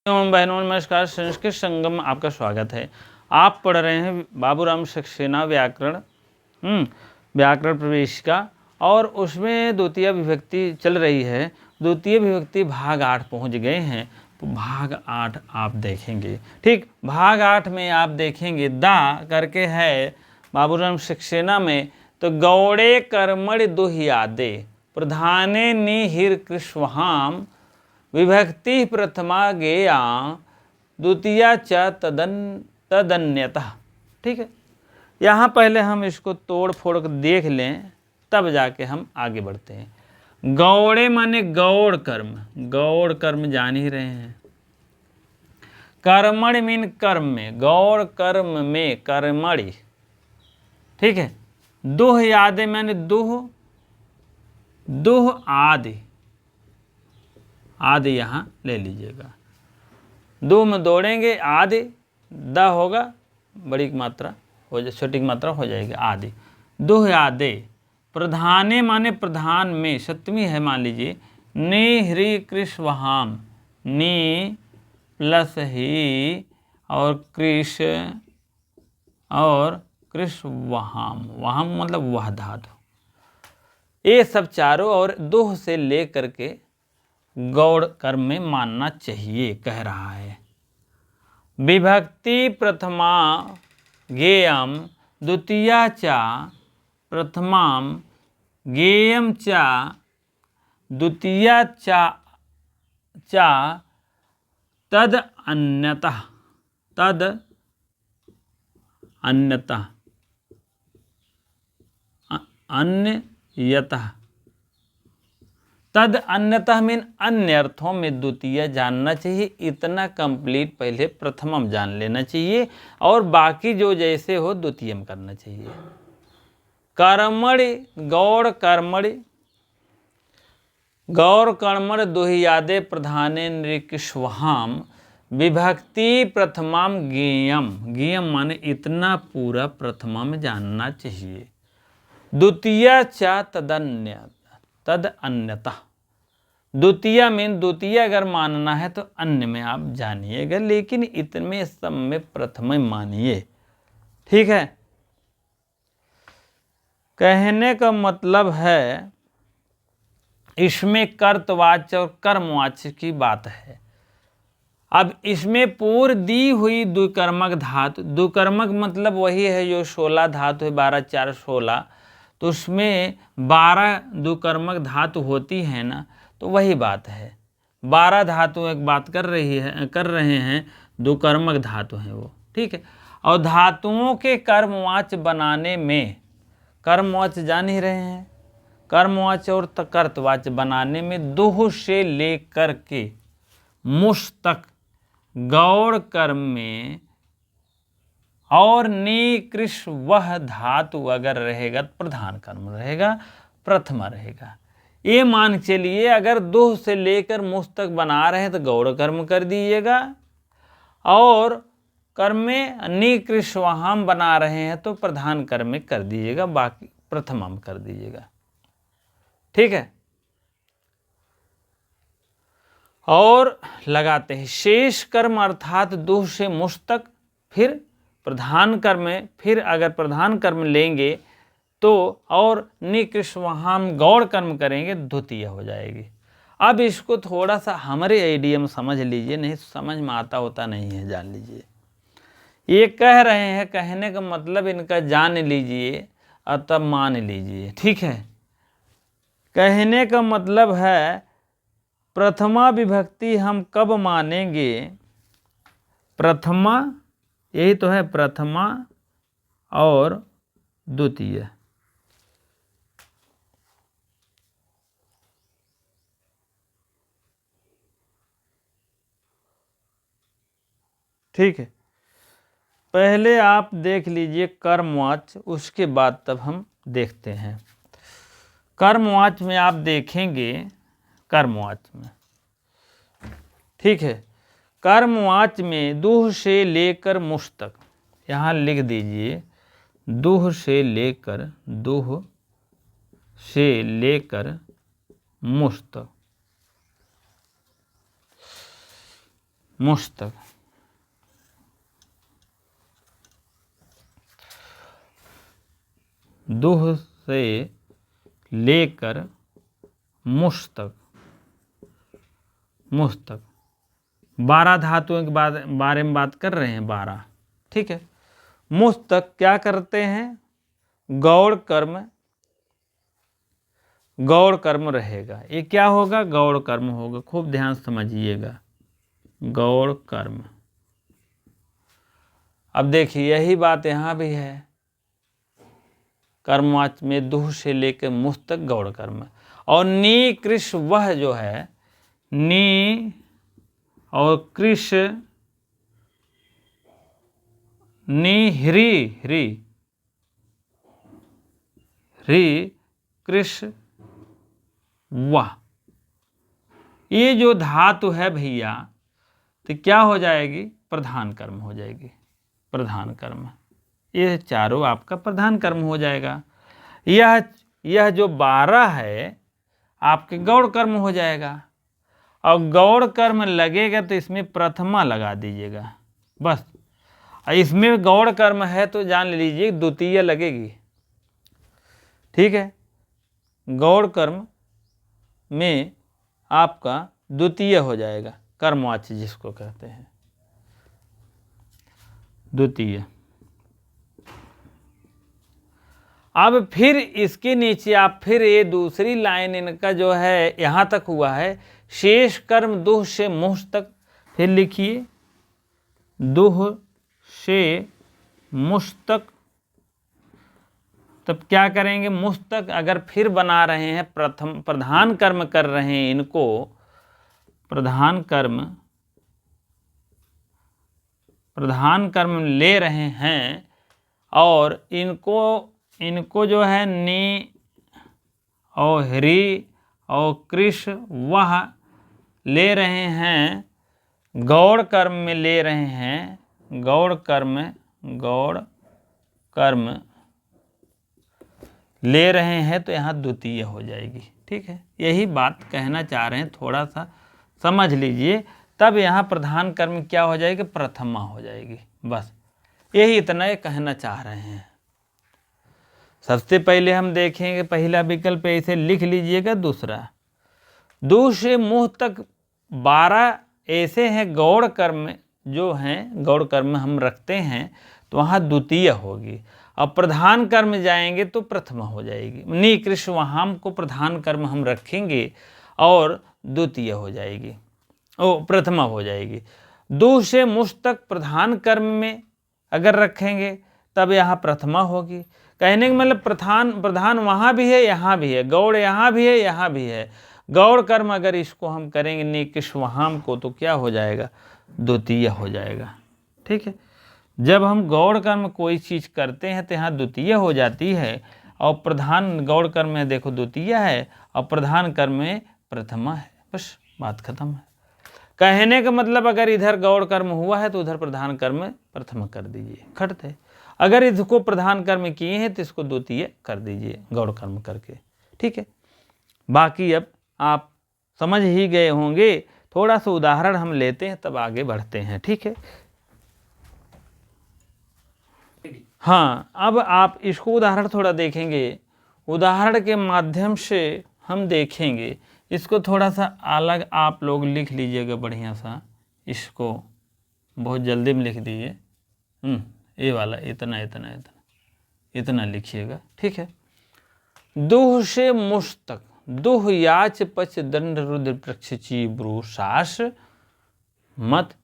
बहनों नमस्कार। संस्कृत संगम में आपका स्वागत है। आप पढ़ रहे हैं बाबूराम सक्सेना व्याकरण प्रवेशिका और उसमें द्वितीय विभक्ति चल रही है। द्वितीय विभक्ति भाग 8 पहुंच गए हैं, तो भाग 8 आप देखेंगे। ठीक, भाग 8 में आप देखेंगे दा करके है बाबूराम सक्सेना में, तो गौड़े कर्मणि दुह्यादे प्रधाने निहिर कृष्वहाम विभक्ति प्रथमा गेया द्वितीया च तदन्यतः। ठीक है, यहाँ पहले हम इसको तोड़ फोड़ कर देख लें, तब जाके हम आगे बढ़ते हैं। गौड़े माने गौड़ कर्म, गौड़ कर्म जान ही रहे हैं। कर्मणि मीन कर्म में, गौड़ कर्म में कर्मणि। ठीक है, दुह यादे माने दुह, दुह आदि, आदि यहाँ ले लीजिएगा। दो में दौड़ेंगे, आदि द होगा, बड़ी मात्रा हो जाए, छोटी मात्रा हो जाएगी आदि। दुह आदे प्रधाने माने प्रधान में, सप्तमी है मान लीजिए। नि ह्री कृष वहाम, नि प्लस ही और कृष और कृष वहाम, वहाम मतलब वह धातु। ये सब चारों और दुह से ले करके गौड़ कर्म में मानना चाहिए, कह रहा है। विभक्ति प्रथमा गेयम द्वितीया चा प्रथमाम गेयम चा द्वितीया चा तद अन्यतः, तद अन्यतः, अन्यतः। तद अन्यतः मीन अन्य अर्थों में द्वितीय जानना चाहिए। इतना कंप्लीट पहले प्रथमम जान लेना चाहिए और बाकी जो जैसे हो द्वितीयम करना चाहिए। कर्मणि गौड़ कर्मणि, गौड़ कर्मणि दुह्यादे प्रधाने नृकिष्वहाम विभक्ति प्रथमाम गेयम, गेयम माने इतना पूरा प्रथमा में जानना चाहिए। द्वितीय च तदन्य, तद अन्यतः। द्वितीय में द्वितीय अगर मानना है तो अन्य में आप जानिएगा, लेकिन इतने सब में प्रथम मानिए। ठीक है, कहने का मतलब है इसमें कर्तवाच्य और कर्मवाच्य की बात है। अब इसमें पूर्व दी हुई द्विकर्मक धातु, द्विकर्मक मतलब वही है जो 16 धातु है, 12 4 16, तो उसमें 12 द्विकर्मक धातु होती है ना, तो वही बात है। 12 धातु एक बात कर रहे हैं, द्विकर्मक धातु हैं वो। ठीक है, और धातुओं के कर्मवाच्य बनाने में, कर्मवाच्य जान ही रहे हैं, कर्मवाच्य और कर्तवाच्य बनाने में दुह से लेकर के मुष तक गौड़ कर्म में और निकृष वह धातु अगर रहेगा तो प्रधान कर्म रहेगा, प्रथमा रहेगा। ये मान चलिए अगर दुह से लेकर मुस तक बना रहे हैं तो गौड़ कर्म कर दीजिएगा, और कर्म में निकृष वहां बना रहे हैं तो प्रधान कर्म में कर दीजिएगा, बाकी प्रथमा में कर दीजिएगा। ठीक है, और लगाते हैं शेष कर्म अर्थात दुह से मुस तक, फिर प्रधान कर्म में, फिर अगर प्रधान कर्म लेंगे तो और निकृष वहां गौड़ कर्म करेंगे, द्वितीय हो जाएगी। अब इसको थोड़ा सा हमारे आइडिया समझ लीजिए, नहीं समझ में आता होता नहीं है, जान लीजिए। ये कह रहे हैं, कहने का मतलब इनका जान लीजिए और तब मान लीजिए। ठीक है, कहने का मतलब है प्रथमा विभक्ति हम कब मानेंगे? प्रथमा, यही तो है प्रथमा और द्वितीय। ठीक है, पहले आप देख लीजिए कर्मवाच्य, उसके बाद तब हम देखते हैं। कर्मवाच्य में आप देखेंगे, कर्मवाच्य में, ठीक है, कर्मवाच्य में दुह से लेकर मुस तक, यहाँ लिख दीजिए दुह से लेकर, दुह से लेकर मुस तक। मुश्तक। दुह से लेकर मुश्तक, मुश्तक 12 धातुओं के बारे में बात कर रहे हैं, 12। ठीक है। मुश्तक क्या करते हैं? गौड़ कर्म, गौड़ कर्म रहेगा। ये क्या होगा? गौड़ कर्म होगा। खूब ध्यान समझिएगा, गौड़ कर्म। अब देखिए यही बात यहाँ भी है, कर्मवाच में दुह से लेकर मुश्तक गौड़ कर्म। और नी कृष वह जो है, नी और कृष, नी ह्री, ह्री ह्री कृष वह, ये जो धातु है भैया, तो क्या हो जाएगी? प्रधान कर्म हो जाएगी। प्रधान कर्म, ये चारों आपका प्रधान कर्म हो जाएगा। यह जो 12 है आपके गौड़ कर्म हो जाएगा। और गौड़ कर्म लगेगा तो इसमें प्रथमा लगा दीजिएगा बस। इसमें गौड़ कर्म है तो जान लीजिए द्वितीय लगेगी। ठीक है। गौड़ कर्म में आपका द्वितीय हो जाएगा, कर्मवाच्य जिसको कहते हैं द्वितीय। अब फिर इसके नीचे आप फिर ये दूसरी लाइन इनका जो है यहाँ तक हुआ है, शेष कर्म दुह से मुश्तक। फिर लिखिए दुह से मुश्तक। तब क्या करेंगे? मुश्तक अगर फिर बना रहे हैं, प्रथम प्रधान कर्म कर रहे हैं, इनको प्रधान कर्म ले रहे हैं, और इनको जो है नी और ह्री और कृष वह ले रहे हैं, गौड़ कर्म में ले रहे हैं, गौड़ कर्म ले रहे हैं, तो यहाँ द्वितीय हो जाएगी। ठीक है। यही बात कहना चाह रहे हैं, थोड़ा सा समझ लीजिए। तब यहाँ प्रधान कर्म क्या हो जाएगी? प्रथमा हो जाएगी। बस यही इतना ये कहना चाह रहे हैं। सबसे पहले हम देखेंगे पहला विकल्प, ऐसे लिख लीजिएगा। दूसरा, दू से मुँह तक 12 ऐसे हैं गौड़ कर्म जो हैं, गौड़ कर्म हम रखते हैं तो वहाँ द्वितीय होगी। अब प्रधान कर्म जाएंगे तो प्रथमा हो जाएगी। नी कृष्ण वहां को प्रधान कर्म हम रखेंगे और द्वितीय हो जाएगी, प्रथमा हो जाएगी। दू से मुश्तक प्रधान कर्म में अगर रखेंगे तब यहाँ प्रथमा होगी। कहने का मतलब प्रधान वहाँ भी है, यहाँ भी है, गौड़ यहाँ भी है, यहाँ भी है। गौड़ कर्म अगर इसको हम करेंगे नी कृष्ण वहां को, तो क्या हो जाएगा? द्वितीय हो जाएगा। ठीक है। जब हम गौड़ कर्म कोई चीज़ करते हैं तो यहाँ द्वितीय हो जाती है, और प्रधान गौड़ कर्म में देखो द्वितीय है और प्रधान कर्म में प्रथमा है। बस बात खत्म है। कहने का मतलब अगर इधर गौड़ कर्म हुआ है तो उधर प्रधान कर्म प्रथम कर दीजिए, खट है। अगर इसको प्रधान कर्म किए हैं तो इसको द्वितीय कर दीजिए गौड़ कर्म करके। ठीक है। बाकी अब आप समझ ही गए होंगे। थोड़ा सा उदाहरण हम लेते हैं तब आगे बढ़ते हैं। ठीक है। हाँ, अब आप इसको उदाहरण थोड़ा देखेंगे। उदाहरण के माध्यम से हम देखेंगे इसको। थोड़ा सा अलग आप लोग लिख लीजिएगा बढ़िया सा, इसको बहुत जल्दी में लिख दीजिए। ये वाला इतना इतना इतना इतना लिखिएगा। ठीक है। दुह से मुश्तक, दुह याच पच दंड रुद्र प्रक्षची ब्रू सास मत।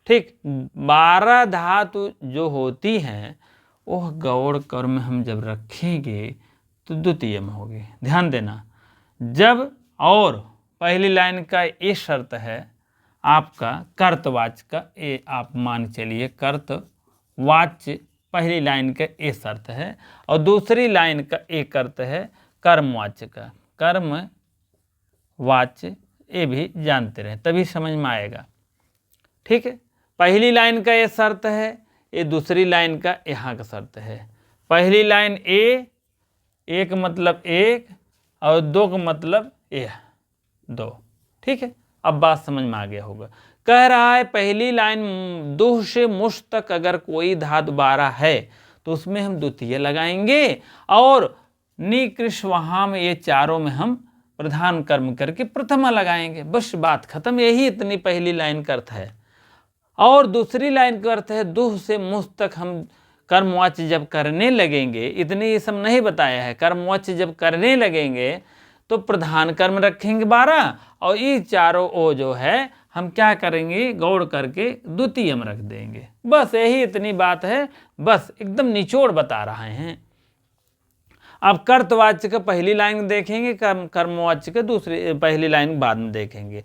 ठीक। 12 धातु जो होती हैं वह गौड़ कर्म हम जब रखेंगे तो द्वितीय में होगी। ध्यान देना। जब और पहली लाइन का ये शर्त है आपका कर्तवाच्य का, ये आप मान चलिए कर्तवाच्य पहली लाइन का ये शर्त है, और दूसरी लाइन का एक अर्थ है कर्मवाच्य का। कर्मवाच्य ये भी जानते रहे तभी समझ में आएगा। ठीक है। पहली लाइन का ये शर्त है, ये दूसरी लाइन का यहाँ का शर्त है। पहली लाइन एक मतलब एक और दो का मतलब दो। ठीक है। अब बात समझ में आ गया होगा। कह रहा है पहली लाइन दुह से मुष्ट तक अगर कोई धातु 12 है तो उसमें हम द्वितीय लगाएंगे और नि कृष वहां में ये चारों में हम प्रधान कर्म करके प्रथमा लगाएंगे। बस बात खत्म। यही इतनी पहली लाइन का अर्थ है। और दूसरी लाइन का अर्थ है दुह से मुष्ट तक हम कर्मवाच्य जब करने लगेंगे, इतनी ये सब नहीं बताया है, कर्मवाच्य जब करने लगेंगे तो प्रधान कर्म रखेंगे 12 और ये चारों ओ जो है हम क्या करेंगे गौड़ करके द्वितीय में रख देंगे। बस यही इतनी बात है। बस एकदम निचोड़ बता रहे हैं। अब कर्तवाच्य का पहली लाइन देखेंगे, कर्मवाच्य का दूसरी पहली लाइन बाद में देखेंगे।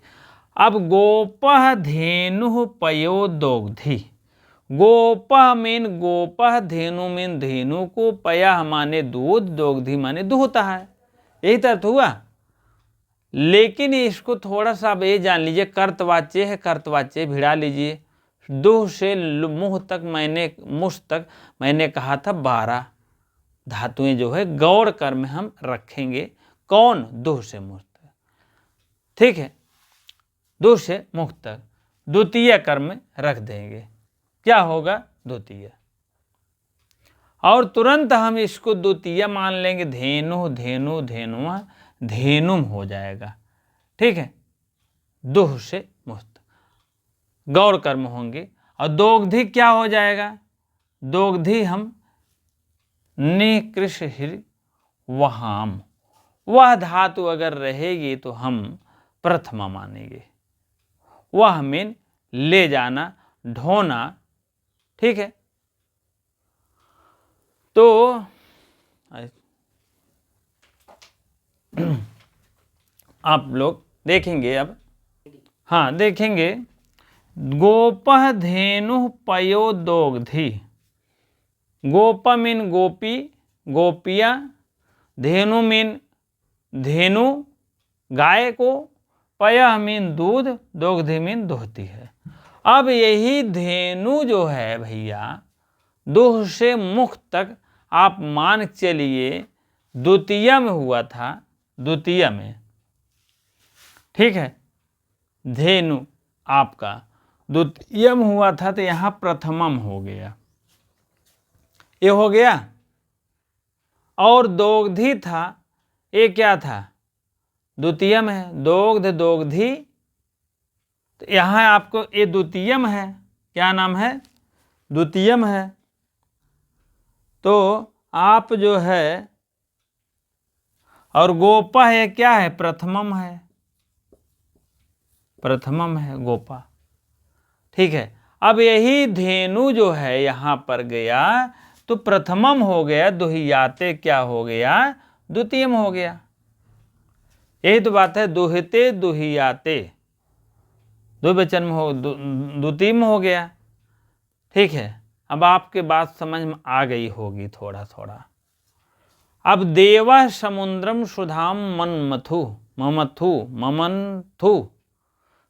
अब गोपः धेनु पयो दोग्धी। गोपः मीन गोपः, धेनु मीन धेनु को, पया माने दूध, दोग्धी माने दूहता है। यही तो अर्थ हुआ। लेकिन इसको थोड़ा सा अब ये जान लीजिए, कर्तवाच्य है, कर्तवाच्य भिड़ा लीजिए। दुह से मुह तक मैंने मुष्ट तक मैंने कहा था 12 धातुएं जो है गौड़ कर्म हम रखेंगे। कौन? दुह से मुह तक। ठीक है, दुह से मुख तक द्वितीय कर्म रख देंगे। क्या होगा? द्वितीय। और तुरंत हम इसको द्वितीय मान लेंगे। धेनु धेनु धेनुआ धेनुम हो जाएगा। ठीक है, दुह से मुक्त गौड़ कर्म होंगे। और दोग्धी क्या हो जाएगा? दोग्धी हम निकृष हिर वहाम, वह धातु अगर रहेगी तो हम प्रथमा मानेंगे। वह मीन ले जाना, ढोना। ठीक है, तो आप लोग देखेंगे अब। हाँ देखेंगे, गोपः धेनु पयो दोग्धी। गोप मीन गोपी, गोपिया। धेनु मीन धेनु, गाय को। पयः मीन दूध, दोग्धी मीन दोहती है। अब यही धेनु जो है भैया दुह से मुख तक आप मान चलिए द्वितीय में हुआ था, द्वितीय में। ठीक है, धेनु आपका द्वितीय में हुआ था तो यहां प्रथमम हो गया, ये हो गया। और दोग्धी था, ये क्या था? द्वितीय में है। दोग्ध दोग्धी, तो यहां आपको ये द्वितीय में है। क्या नाम है? द्वितीय में है। तो आप जो है, और गोपा है क्या है? प्रथमम है, प्रथमम है गोपा। ठीक है, अब यही धेनु जो है यहां पर गया तो प्रथमम हो गया, दुहियाते क्या हो गया? द्वितीयम हो गया। यही तो बात है, दुहिते दुहियाते द्विवचन में हो, द्वितीय में हो गया। ठीक है, अब आपके बात समझ में आ गई होगी थोड़ा थोड़ा। अब देवः समुद्रम सुधाम मनमथु, ममथु ममंथु।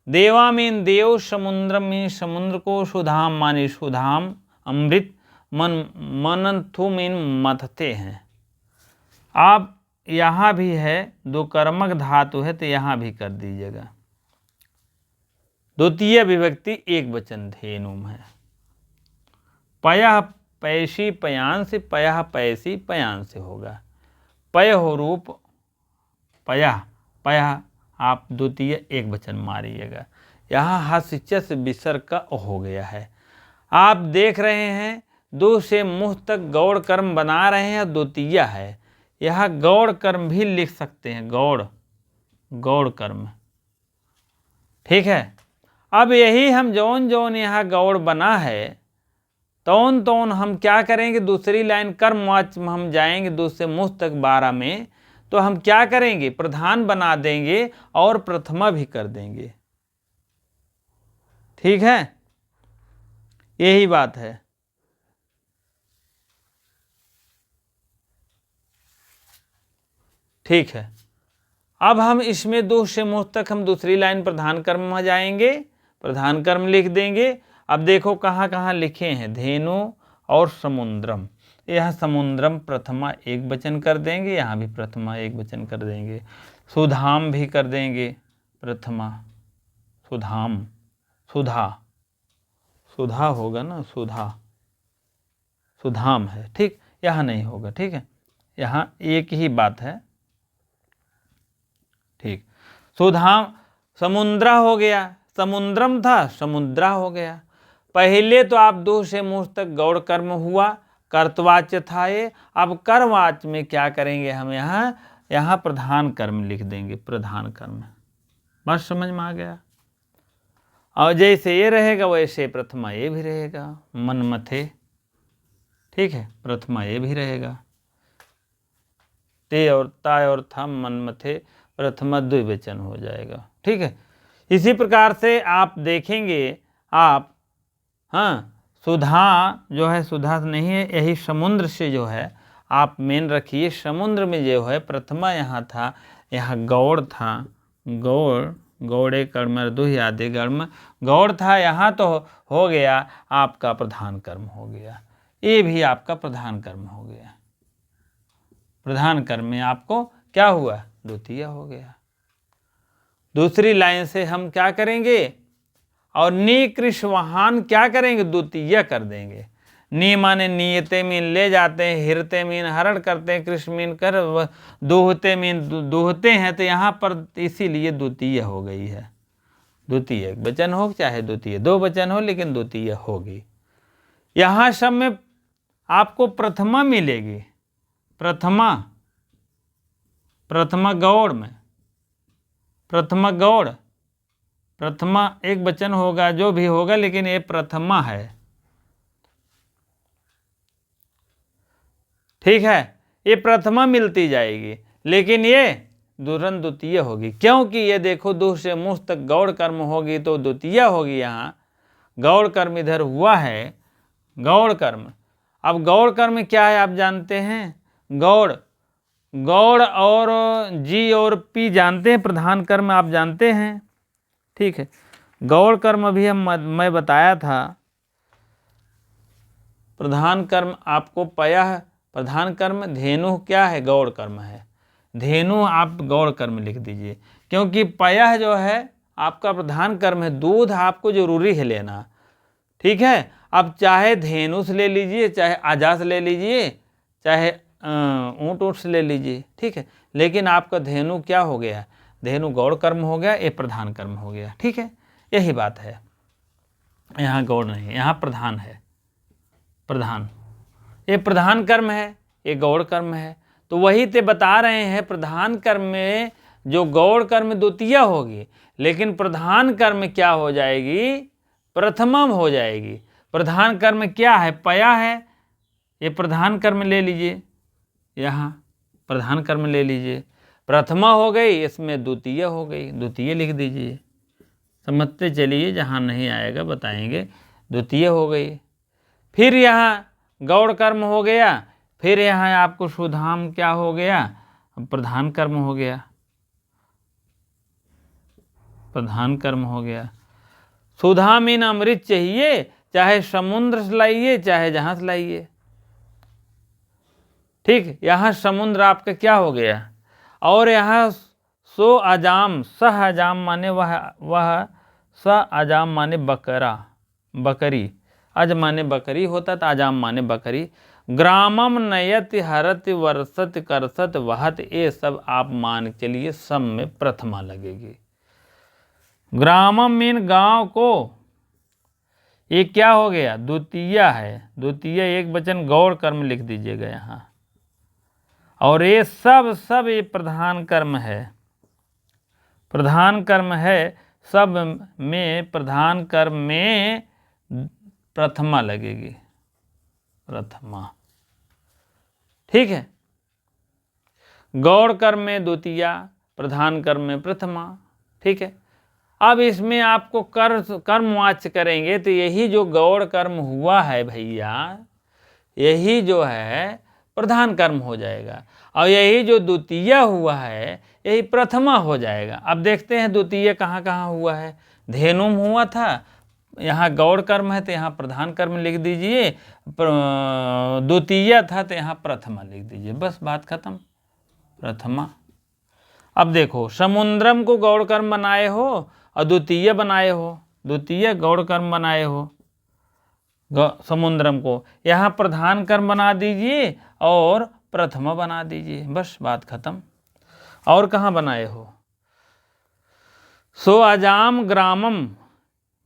देवा मीन देव, समुद्रम मीन समुद्र को, सुधाम माने सुधाम अमृत, मनंथु मीन मथते हैं। आप यहाँ भी है, दो कर्मक धातु है तो यहाँ भी कर दीजिएगा। द्वितीय विभक्ति एक वचन धेनुम है। पयः पैसी पयान से, पयः पैसी पयान से होगा। पय हो रूप पयः, पयः आप द्वितीय एक वचन मारिएगा। यहाँ हस्य विसर्ग का हो गया है। आप देख रहे हैं दो से मुह तक गौड़ कर्म बना रहे हैं, द्वितीय है। यहाँ गौड़ कर्म भी लिख सकते हैं, गौड़ गौड़ कर्म। ठीक है, अब यही हम जौन जौन यहाँ गौड़ बना है तौन तौन हम क्या करेंगे? दूसरी लाइन कर्मवाच्य में हम जाएंगे, दो से मुह तक 12 में, तो हम क्या करेंगे? प्रधान बना देंगे और प्रथमा भी कर देंगे। ठीक है, यही बात है। ठीक है, अब हम इसमें दो से मुह तक हम दूसरी लाइन प्रधान कर्म में जाएंगे, प्रधान कर्म लिख देंगे। अब देखो कहाँ कहाँ लिखे हैं, धेनु और समुद्रम। यह समुद्रम प्रथमा एक वचन कर देंगे, यहाँ भी प्रथमा एक वचन कर देंगे। सुधाम भी कर देंगे प्रथमा, सुधाम। सुधा, सुधा होगा ना, सुधा, सुधाम है, ठीक, यहाँ नहीं होगा, ठीक है, यहाँ एक ही बात है, ठीक। सुधाम समुद्रा हो गया, समुद्रम था, समुद्रा हो गया। पहले तो आप दो से मूर्ख तक गौड़ कर्म हुआ, कर्तवाच्य था ये। अब कर्मवाच्य में क्या करेंगे हम, यहाँ प्रधान कर्म लिख देंगे, प्रधान कर्म। बस समझ में आ गया। और जैसे ये रहेगा वैसे प्रथमा ये भी रहेगा, मनमथे, ठीक है, प्रथमा ये भी रहेगा, ते और ताय और था मनमथे, प्रथमा द्विवचन हो जाएगा, ठीक है। इसी प्रकार से आप देखेंगे आप, हाँ, सुधा जो है, सुधा नहीं है, यही समुद्र से जो है आप मेन रखिए। समुद्र में जो है प्रथमा यहाँ था, यहाँ गौड़ था, गौड़, गौड़े कर्म दुहि आदि कर्म, गौड़ था यहाँ, तो हो गया आपका प्रधान कर्म हो गया, ये भी आपका प्रधान कर्म हो गया। प्रधान कर्म में आपको क्या हुआ, द्वितीय हो गया। दूसरी लाइन से हम क्या करेंगे, और नी कृष्वाहान क्या करेंगे, द्वितीय कर देंगे। नी माने नियते मीन ले जाते हैं, हिरते मीन हरण करते हैं, कृष्ण मीन कर, दोहते मीन दोहते हैं, तो यहाँ पर इसीलिए द्वितीय हो गई है। द्वितीय एक वचन हो चाहे द्वितीय दो वचन हो, लेकिन द्वितीय होगी। यहाँ सब में आपको प्रथमा मिलेगी, प्रथमा, प्रथमा गौड़ में, प्रथमा गौड़, प्रथमा एक वचन होगा, जो भी होगा, लेकिन ये प्रथमा है, ठीक है। ये प्रथमा मिलती जाएगी, लेकिन ये दुरन द्वितीय होगी, क्योंकि ये देखो दो से मुख तक गौड़ कर्म होगी तो द्वितीय होगी। यहाँ गौड़ कर्म इधर हुआ है, गौड़ कर्म। अब गौड़ कर्म क्या है आप जानते हैं, गौड़, गौड़ और जी और पी जानते हैं, प्रधान कर्म आप जानते हैं, ठीक है। गौड़ कर्म अभी मैं बताया था, प्रधान कर्म आपको पया है, प्रधान कर्म। धेनु क्या है, गौड़ कर्म है, धेनु आप गौड़ कर्म लिख दीजिए, क्योंकि पया जो है आपका प्रधान कर्म है, दूध आपको जरूरी है लेना, ठीक है। अब चाहे धेनु से ले लीजिए, चाहे आजा से ले लीजिए, चाहे ऊँट ऊँट से ले लीजिए, ठीक है, लेकिन आपका धेनु क्या हो गया, धेनु गौड़ कर्म हो गया, ये प्रधान कर्म हो गया, ठीक है। यही बात है, यहाँ गौड़ नहीं, यहाँ प्रधान है, प्रधान, ये प्रधान कर्म है, ये गौड़ कर्म है। तो वही ते बता रहे हैं, प्रधान कर्म में जो गौड़ कर्म द्वितीय होगी, लेकिन प्रधान कर्म क्या हो जाएगी, प्रथमम हो जाएगी। प्रधान कर्म क्या है, पया है, ये प्रधान कर्म ले लीजिए, यहाँ प्रधान कर्म ले लीजिए, प्रथमा हो गई, इसमें द्वितीय हो गई, द्वितीय लिख दीजिए, समझते चलिए, जहाँ नहीं आएगा बताएंगे, द्वितीय हो गई। फिर यहाँ गौड़ कर्म हो गया, फिर यहाँ आपको सुधाम क्या हो गया, प्रधान कर्म हो गया, प्रधान कर्म हो गया। सुधा मीन अमृत चाहिए, चाहे समुद्र से लाइए, चाहे जहाँ से लाइए, ठीक। यहाँ समुद्र आपका क्या हो गया, और यहाँ सो अजाम, सह अजाम माने वह स अजाम माने बकरा, बकरी, अज माने बकरी होता था, अजाम माने बकरी। ग्रामम नयत हरत वर्षत करसत वहत, ये सब आप मान चलिए सब में प्रथमा लगेगी। ग्रामम मीन गांव को, ये क्या हो गया, द्वितीय है, द्वितीय एक वचन गौड़ कर्म लिख दीजिएगा यहाँ। और ये सब ये प्रधान कर्म है, प्रधान कर्म है, सब में प्रधान कर्म में प्रथमा लगेगी, प्रथमा, ठीक है। गौड़ कर्म में द्वितीया, प्रधान कर्म में प्रथमा, ठीक है। अब इसमें आपको कर्मवाच्य करेंगे, तो यही जो गौड़ कर्म हुआ है भैया, यही जो है प्रधान कर्म हो जाएगा, और यही जो द्वितीय हुआ है यही प्रथमा हो जाएगा। अब देखते हैं द्वितीय कहाँ कहाँ हुआ है, धेनुम हुआ था, यहाँ गौड़ कर्म है तो यहाँ प्रधान कर्म लिख दीजिए, द्वितीय था तो यहाँ प्रथमा लिख दीजिए, बस बात खत्म, प्रथमा। अब देखो समुद्रम को गौड़ कर्म बनाए हो और द्वितीय बनाए हो, द्वितीय गौड़ कर्म बनाए हो समुद्रम को, यहाँ प्रधान कर्म बना दीजिए और प्रथमा बना दीजिए, बस बात खत्म। और कहाँ बनाए हो? सो अजाम ग्रामम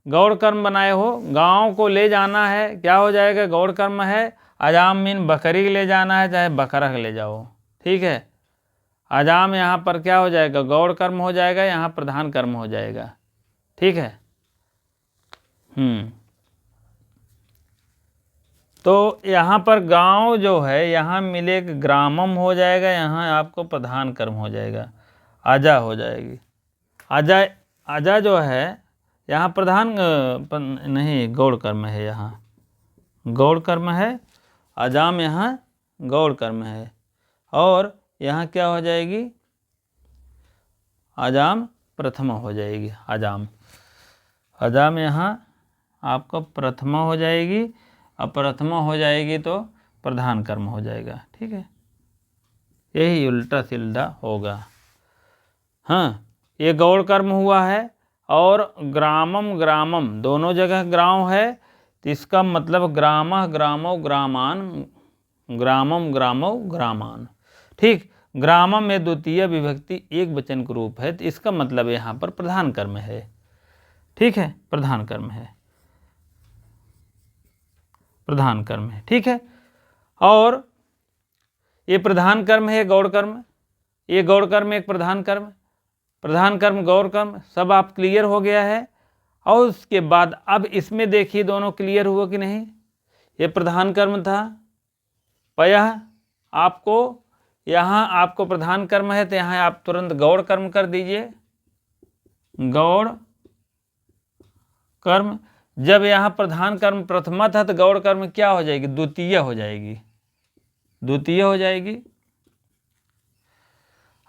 गौड़ कर्म बनाए हो, गांव को ले जाना है, क्या हो जाएगा? गौड़ कर्म है। अजाम मीन बकरी ले जाना है, चाहे बकरा ले जाओ, ठीक है। अजाम यहाँ पर क्या हो जाएगा? गौड़ कर्म हो जाएगा, यहाँ प्रधान कर्म हो जाएगा, ठीक है। तो यहाँ पर गांव जो है यहाँ मिलेगा ग्रामम हो जाएगा, यहाँ आपको प्रधान कर्म हो जाएगा, आजा हो जाएगी। आजा आजा जो है यहाँ प्रधान नहीं गौड़ कर्म है, यहाँ गौड़ कर्म है। अजाम यहाँ गौड़ कर्म है और यहाँ क्या हो जाएगी? अजाम प्रथमा हो जाएगी। अजाम यहाँ आपको प्रथमा हो जाएगी, अब प्रथमा हो जाएगी तो प्रधान कर्म हो जाएगा, ठीक है। यही उल्टा सीधा होगा। हाँ, ये गौड़ कर्म हुआ है और ग्रामम ग्रामम दोनों जगह ग्राम है, तो इसका मतलब ग्रामः ग्रामो ग्रामान, ग्रामम ग्रामो ग्रामान, ठीक। ग्रामम में द्वितीय विभक्ति एक वचन का रूप है, तो इसका मतलब यहाँ पर प्रधान कर्म है, ठीक है, प्रधान कर्म है, प्रधान कर्म है, ठीक है। और ये प्रधान कर्म है गौड़ कर्म, ये गौड़ कर्म एक प्रधान कर्म, प्रधान कर्म गौड़ कर्म, सब आप क्लियर हो गया है। और उसके बाद अब इसमें देखिए दोनों क्लियर हुआ कि नहीं? ये प्रधान कर्म था, पयः आपको यहाँ आपको प्रधान कर्म है, तो यहाँ आप तुरंत गौड़ कर्म कर दीजिए, गौड़ कर्म। जब यहाँ प्रधान कर्म प्रथमा था तो गौड़ कर्म क्या हो जाएगी? द्वितीय हो जाएगी, द्वितीय हो जाएगी।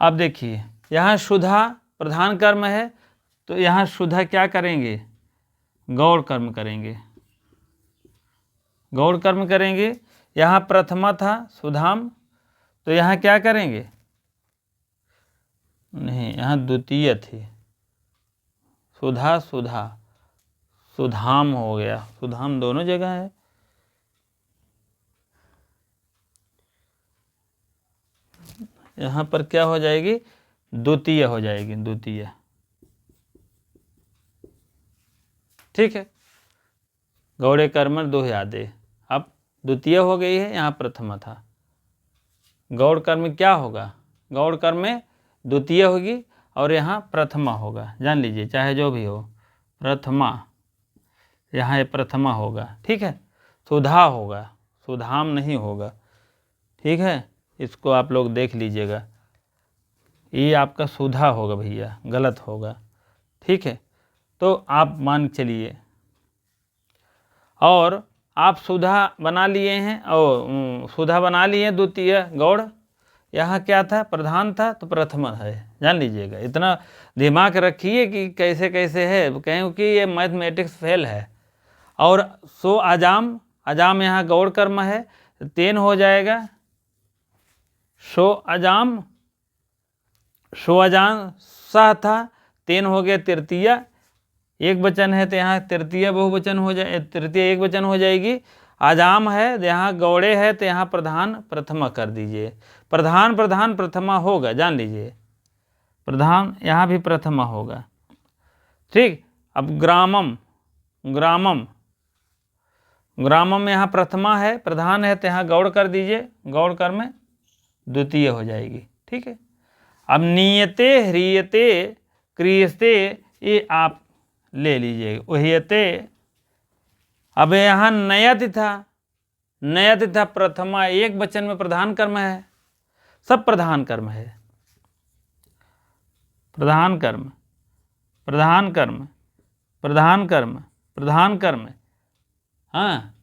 अब देखिए यहाँ सुधा प्रधान कर्म है, तो यहाँ सुधा क्या करेंगे? गौड़ कर्म करेंगे, गौड़ कर्म करेंगे। यहाँ प्रथमा था सुधाम, तो यहाँ क्या करेंगे? नहीं, यहाँ द्वितीय थी, सुधा सुधा सुधाम हो गया, सुधाम दोनों जगह है। यहाँ पर क्या हो जाएगी? द्वितीय हो जाएगी, द्वितीय, ठीक है। गौड़े कर्म दो यादे, अब द्वितीय हो गई है, यहाँ प्रथमा था। गौड़ कर्म क्या होगा? गौड़ कर्म में द्वितीय होगी और यहाँ प्रथमा होगा, जान लीजिए, चाहे जो भी हो, प्रथमा, यहाँ ये प्रथमा होगा, ठीक है। सुधा होगा, सुधाम नहीं होगा, ठीक है। इसको आप लोग देख लीजिएगा, ये आपका सुधा होगा भैया, गलत होगा, ठीक है। तो आप मान चलिए, और आप सुधा बना लिए हैं, और सुधा बना लिए द्वितीय गौड़, यहाँ क्या था? प्रधान था, तो प्रथमा है, जान लीजिएगा। इतना दिमाग रखिए कि कैसे कैसे है, क्योंकि ये मैथमेटिक्स फेल है। और सो अजाम, अजाम यहाँ गौड़ कर्म है, तेन हो जाएगा सो अजाम, सो अजाम सह था, तेन हो गया तृतीय, एक वचन है तो यहाँ तृतीय बहुवचन हो जाए, तृतीय एक वचन हो जाएगी। अजाम है, यहाँ गौड़े है, तो यहाँ प्रधान प्रथमा कर दीजिए, प्रधान प्रधान प्रथमा होगा, जान लीजिए, प्रधान यहाँ भी प्रथमा होगा, ठीक। अब ग्रामम, ग्रामम, ग्रामम में यहाँ प्रथमा है, प्रधान है, तो यहाँ गौड़ कर दीजिए, गौड़ कर में द्वितीय हो जाएगी, ठीक है। अब नियते ह्रियते क्रियते ये आप ले लीजिएगा, उह्यते। अब यहाँ नयत था, नयत था प्रथमा एक वचन में प्रधान कर्म है, सब प्रधान कर्म है, प्रधान कर्म, प्रधान कर्म, प्रधान कर्म, प्रधान कर्म, हाँ,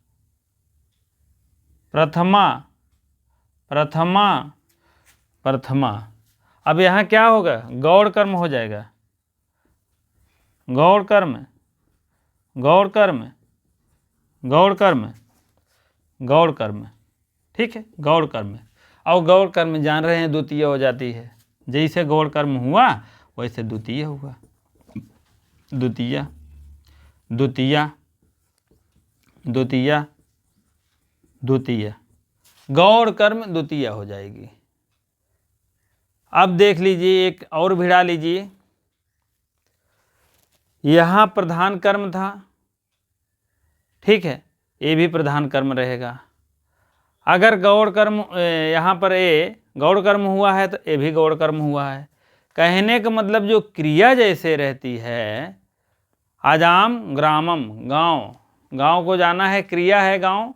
प्रथमा प्रथमा प्रथमा। अब यहाँ क्या होगा? गौड़ कर्म हो जाएगा, गौड़ कर्म, गौड़ कर्म, गौड़ कर्म, गौड़ कर्म, ठीक है, गौड़ कर्म। और गौड़ कर्म जान रहे हैं द्वितीय हो जाती है, जैसे गौड़ कर्म हुआ वैसे द्वितीय हुआ, द्वितीय। द्वितीया, द्वितीया, द्वितीय, गौड़ कर्म द्वितीय हो जाएगी। अब देख लीजिए एक और भिड़ा लीजिए, यहाँ प्रधान कर्म था, ठीक है, ये भी प्रधान कर्म रहेगा। अगर गौड़ कर्म यहाँ पर ए गौड़ कर्म हुआ है तो ये भी गौड़ कर्म हुआ है। कहने का मतलब जो क्रिया जैसे रहती है, अजाम ग्रामम, गांव, गांव को जाना है, क्रिया है गांव,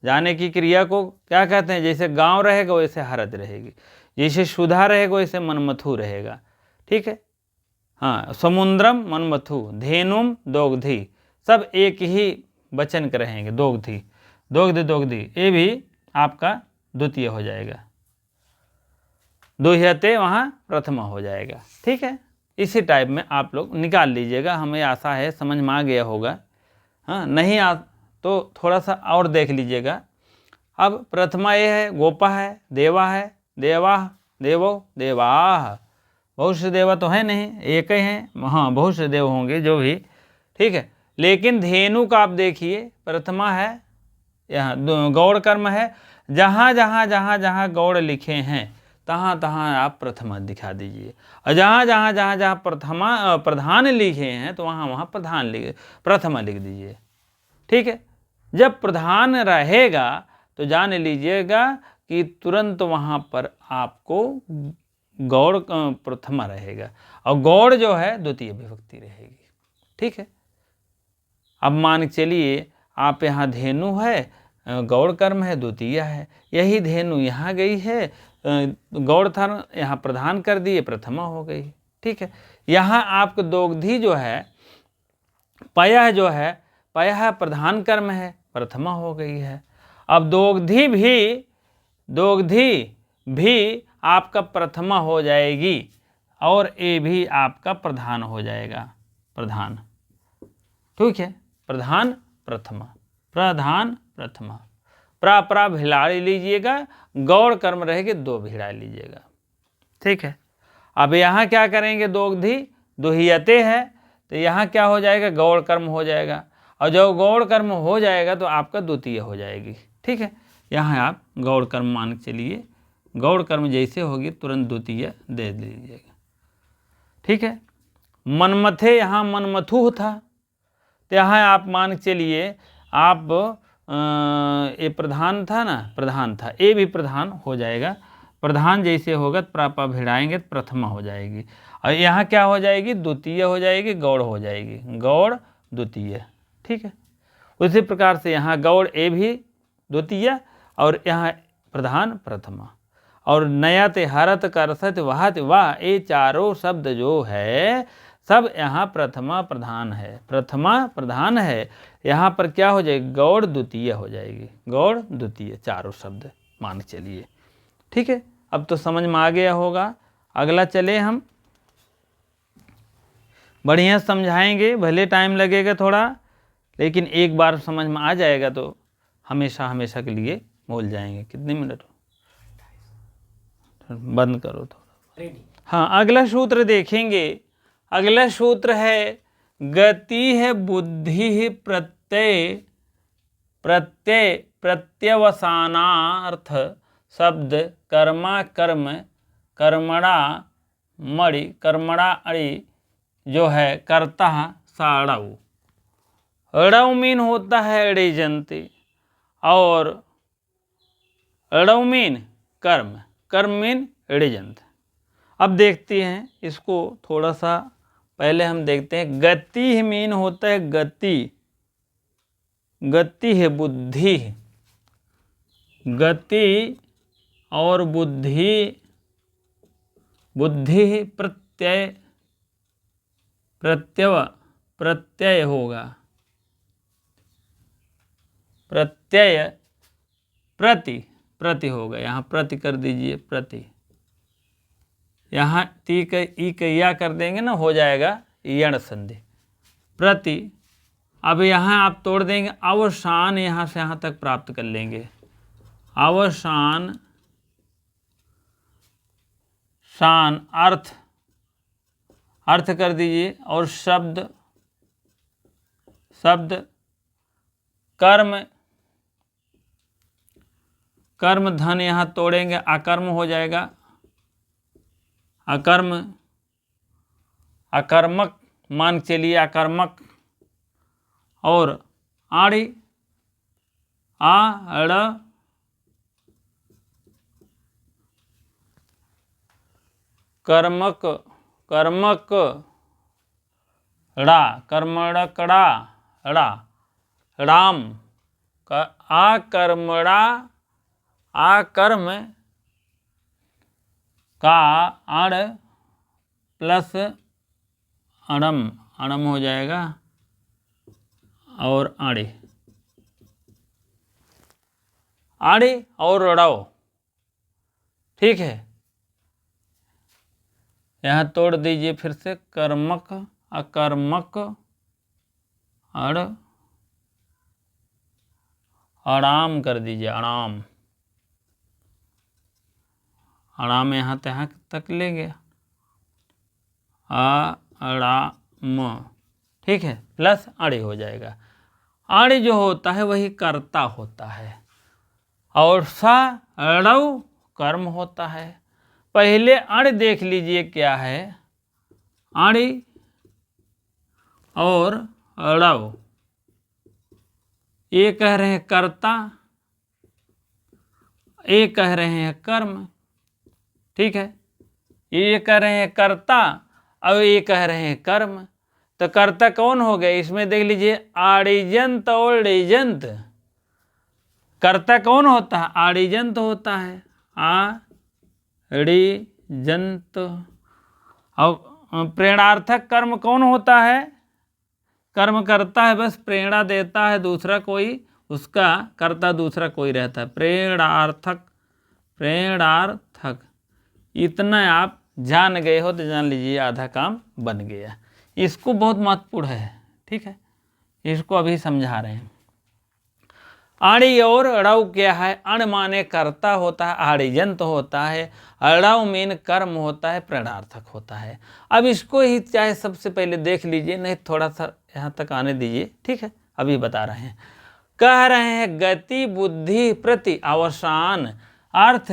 जाने की क्रिया को क्या कहते हैं? जैसे गांव रहेगा वैसे हरद रहेगी, जैसे सुधा रहेगा वैसे मनमथु रहेगा, ठीक है। हाँ, समुद्रम मनमथु, धेनुम दोग्धी, सब एक ही वचन के रहेंगे, दोग्धी, दोग्ध दोग्धी, ये भी आपका द्वितीय हो जाएगा, दुह्यते वहाँ प्रथम हो जाएगा, ठीक है। इसी टाइप में आप लोग निकाल लीजिएगा, हमें आशा है समझ में आ गया होगा। हाँ, नहीं आ तो थोड़ा सा और देख लीजिएगा। अब प्रथमा ये है, गोपा है, देवा है, देवाह, देवो, देवाह, बहुत से देवा तो है नहीं, एक ही हैं, हाँ बहुत से देव होंगे जो भी, ठीक है। लेकिन धेनु का आप देखिए, प्रथमा है, यहाँ गौड़ कर्म है, जहाँ जहाँ जहाँ जहाँ गौड़ लिखे हैं तहाँ तहाँ आप प्रथमा दिखा दीजिए, और जहाँ जहाँ जहाँ जहाँ प्रथमा प्रधान लिखे हैं तो वहाँ वहाँ प्रथमा लिख दीजिए, ठीक है। जब प्रधान रहेगा तो जान लीजिएगा कि तुरंत वहाँ पर आपको गौड़ प्रथमा रहेगा, और गौड़ जो है द्वितीय विभक्ति रहेगी, ठीक है। अब मान के चलिए आप यहाँ धेनु है, गौड़ कर्म है, द्वितीय है, यही धेनु यहाँ गई है, गौड़ था, यहाँ प्रधान कर दिए, प्रथमा हो गई, ठीक है। यहाँ आपको दोग्धी जो है, पयः जो है, पयः प्रधान कर्म है, प्रथमा हो गई है। अब दोग्धी भी आपका प्रथमा हो जाएगी, और ये भी आपका प्रधान हो जाएगा, प्रधान, ठीक है। प्रधान प्रथमा, प्रधान प्रथमा, प्रा भिड़ा लीजिएगा, गौड़ कर्म रहेगी, दो भिड़ा लीजिएगा, ठीक है। अब यहाँ क्या करेंगे? दोग्धी दुहियते है, तो यहाँ क्या हो जाएगा? गौड़ कर्म हो जाएगा, और जब गौड़ कर्म हो जाएगा तो आपका द्वितीय हो जाएगी, ठीक है। यहाँ आप गौड़ कर्म मान के चलिए, गौड़ कर्म जैसे होगी तुरंत द्वितीय दे लीजिएगा, ठीक है। मनमथे, यहाँ मनमथु था, तो यहाँ आप मान के चलिए आप ये प्रधान था ना, प्रधान था, ये भी प्रधान हो जाएगा, प्रधान जैसे होगा तो प्रापा भिड़ाएंगे तो प्रथमा हो जाएगी, और यहाँ क्या हो जाएगी? द्वितीय हो जाएगी, गौड़ हो जाएगी, गौड़ द्वितीय, ठीक है। उसी प्रकार से यहाँ गौड़ ए भी द्वितीय, और यहाँ प्रधान प्रथमा, और नया ते हरत करसत वहत वाह, ये चारों शब्द जो है सब यहाँ प्रथमा प्रधान है, प्रथमा प्रधान है। यहाँ पर क्या हो जाएगी? गौड़ द्वितीय हो जाएगी, गौड़ द्वितीय, चारों शब्द मान के चलिए, ठीक है। अब तो समझ में आ गया होगा। अगला चले हम, बढ़िया समझाएंगे, भले टाइम लगेगा थोड़ा, लेकिन एक बार समझ में आ जाएगा तो हमेशा हमेशा के लिए भूल जाएंगे। कितने मिनट? बंद करो थोड़ा। हाँ, अगला सूत्र देखेंगे। अगला सूत्र है गति है बुद्धि प्रत्यय, प्रत्यय प्रत्यवसानार्थ शब्द कर्मा कर्म कर्मणा मणि कर्मणा अणि जो है कर्ता साड़ऊ, अड़ऊ मीन होता है अड़ेजंती, और अड़ऊ मीन कर्म, कर्म मीन अड़ेजंत। अब देखते हैं इसको थोड़ा सा, पहले हम देखते हैं। गति मीन होता है गति, गति है बुद्धि, गति और बुद्धि, बुद्धि प्रत्यय, प्रत्यय होगा, प्रत्यय प्रति होगा, यहाँ प्रति कर दीजिए, प्रति, यहाँ ती का ई का या कर देंगे ना, हो जाएगा यण संधि, प्रति। अब यहाँ आप तोड़ देंगे, अवसान यहाँ से यहाँ तक प्राप्त कर लेंगे, अवसान, शान अर्थ, अर्थ कर दीजिए, और शब्द शब्द कर्म, कर्म धन यहाँ तोड़ेंगे अकर्म हो जाएगा, अकर्म, अकर्मक मान चलिए अकर्मक, और आड़ी आड़ कर्मक, कर्मक ड़ा, कर्मणकड़ा ड़ा, राम आकर्मणा, आकर्म का अण प्लस अणम, अणम हो जाएगा और आड़े, आड़े और रड़ाओ। ठीक है, यहाँ तोड़ दीजिए फिर से, कर्मक अकर्मक अड़, आराम कर दीजिए, आराम, आराम यहाँ तक ले गया, आराम। ठीक है, प्लस अड़े हो जाएगा। अड़े जो होता है वही कर्ता होता है और सा अड़व कर्म होता है। पहले अड़ देख लीजिए क्या है, अड़ी और अड़व, ये कह रहे हैं कर्ता, ये कह रहे हैं कर्म। ठीक है, ये कह रहे हैं कर्ता और ये कह रहे हैं कर्म, तो कर्ता कौन हो गए इसमें देख लीजिए, आड़िजंत और ड़िजंत। कर्ता कौन होता है, आड़िजंत होता है, आड़िजंत। और प्रेरणार्थक कर्म कौन होता है, कर्म करता है बस प्रेरणा देता है, दूसरा कोई उसका कर्ता दूसरा कोई रहता है। प्रेरणार्थक, प्रेरणार्थक, इतना आप जान गए हो तो जान लीजिए आधा काम बन गया। इसको बहुत महत्वपूर्ण है। ठीक है, इसको अभी समझा रहे हैं। आड़ी और अड़व क्या है, अण माने कर्ता होता है, आड़िजंत होता है, अड़व मीन कर्म होता है, प्रेरणार्थक होता है। अब इसको ही चाहे सबसे पहले देख लीजिए, नहीं थोड़ा सा यहाँ तक आने दीजिए। ठीक है, अभी बता रहे हैं। कह रहे हैं गति बुद्धि प्रति अवसान, अर्थ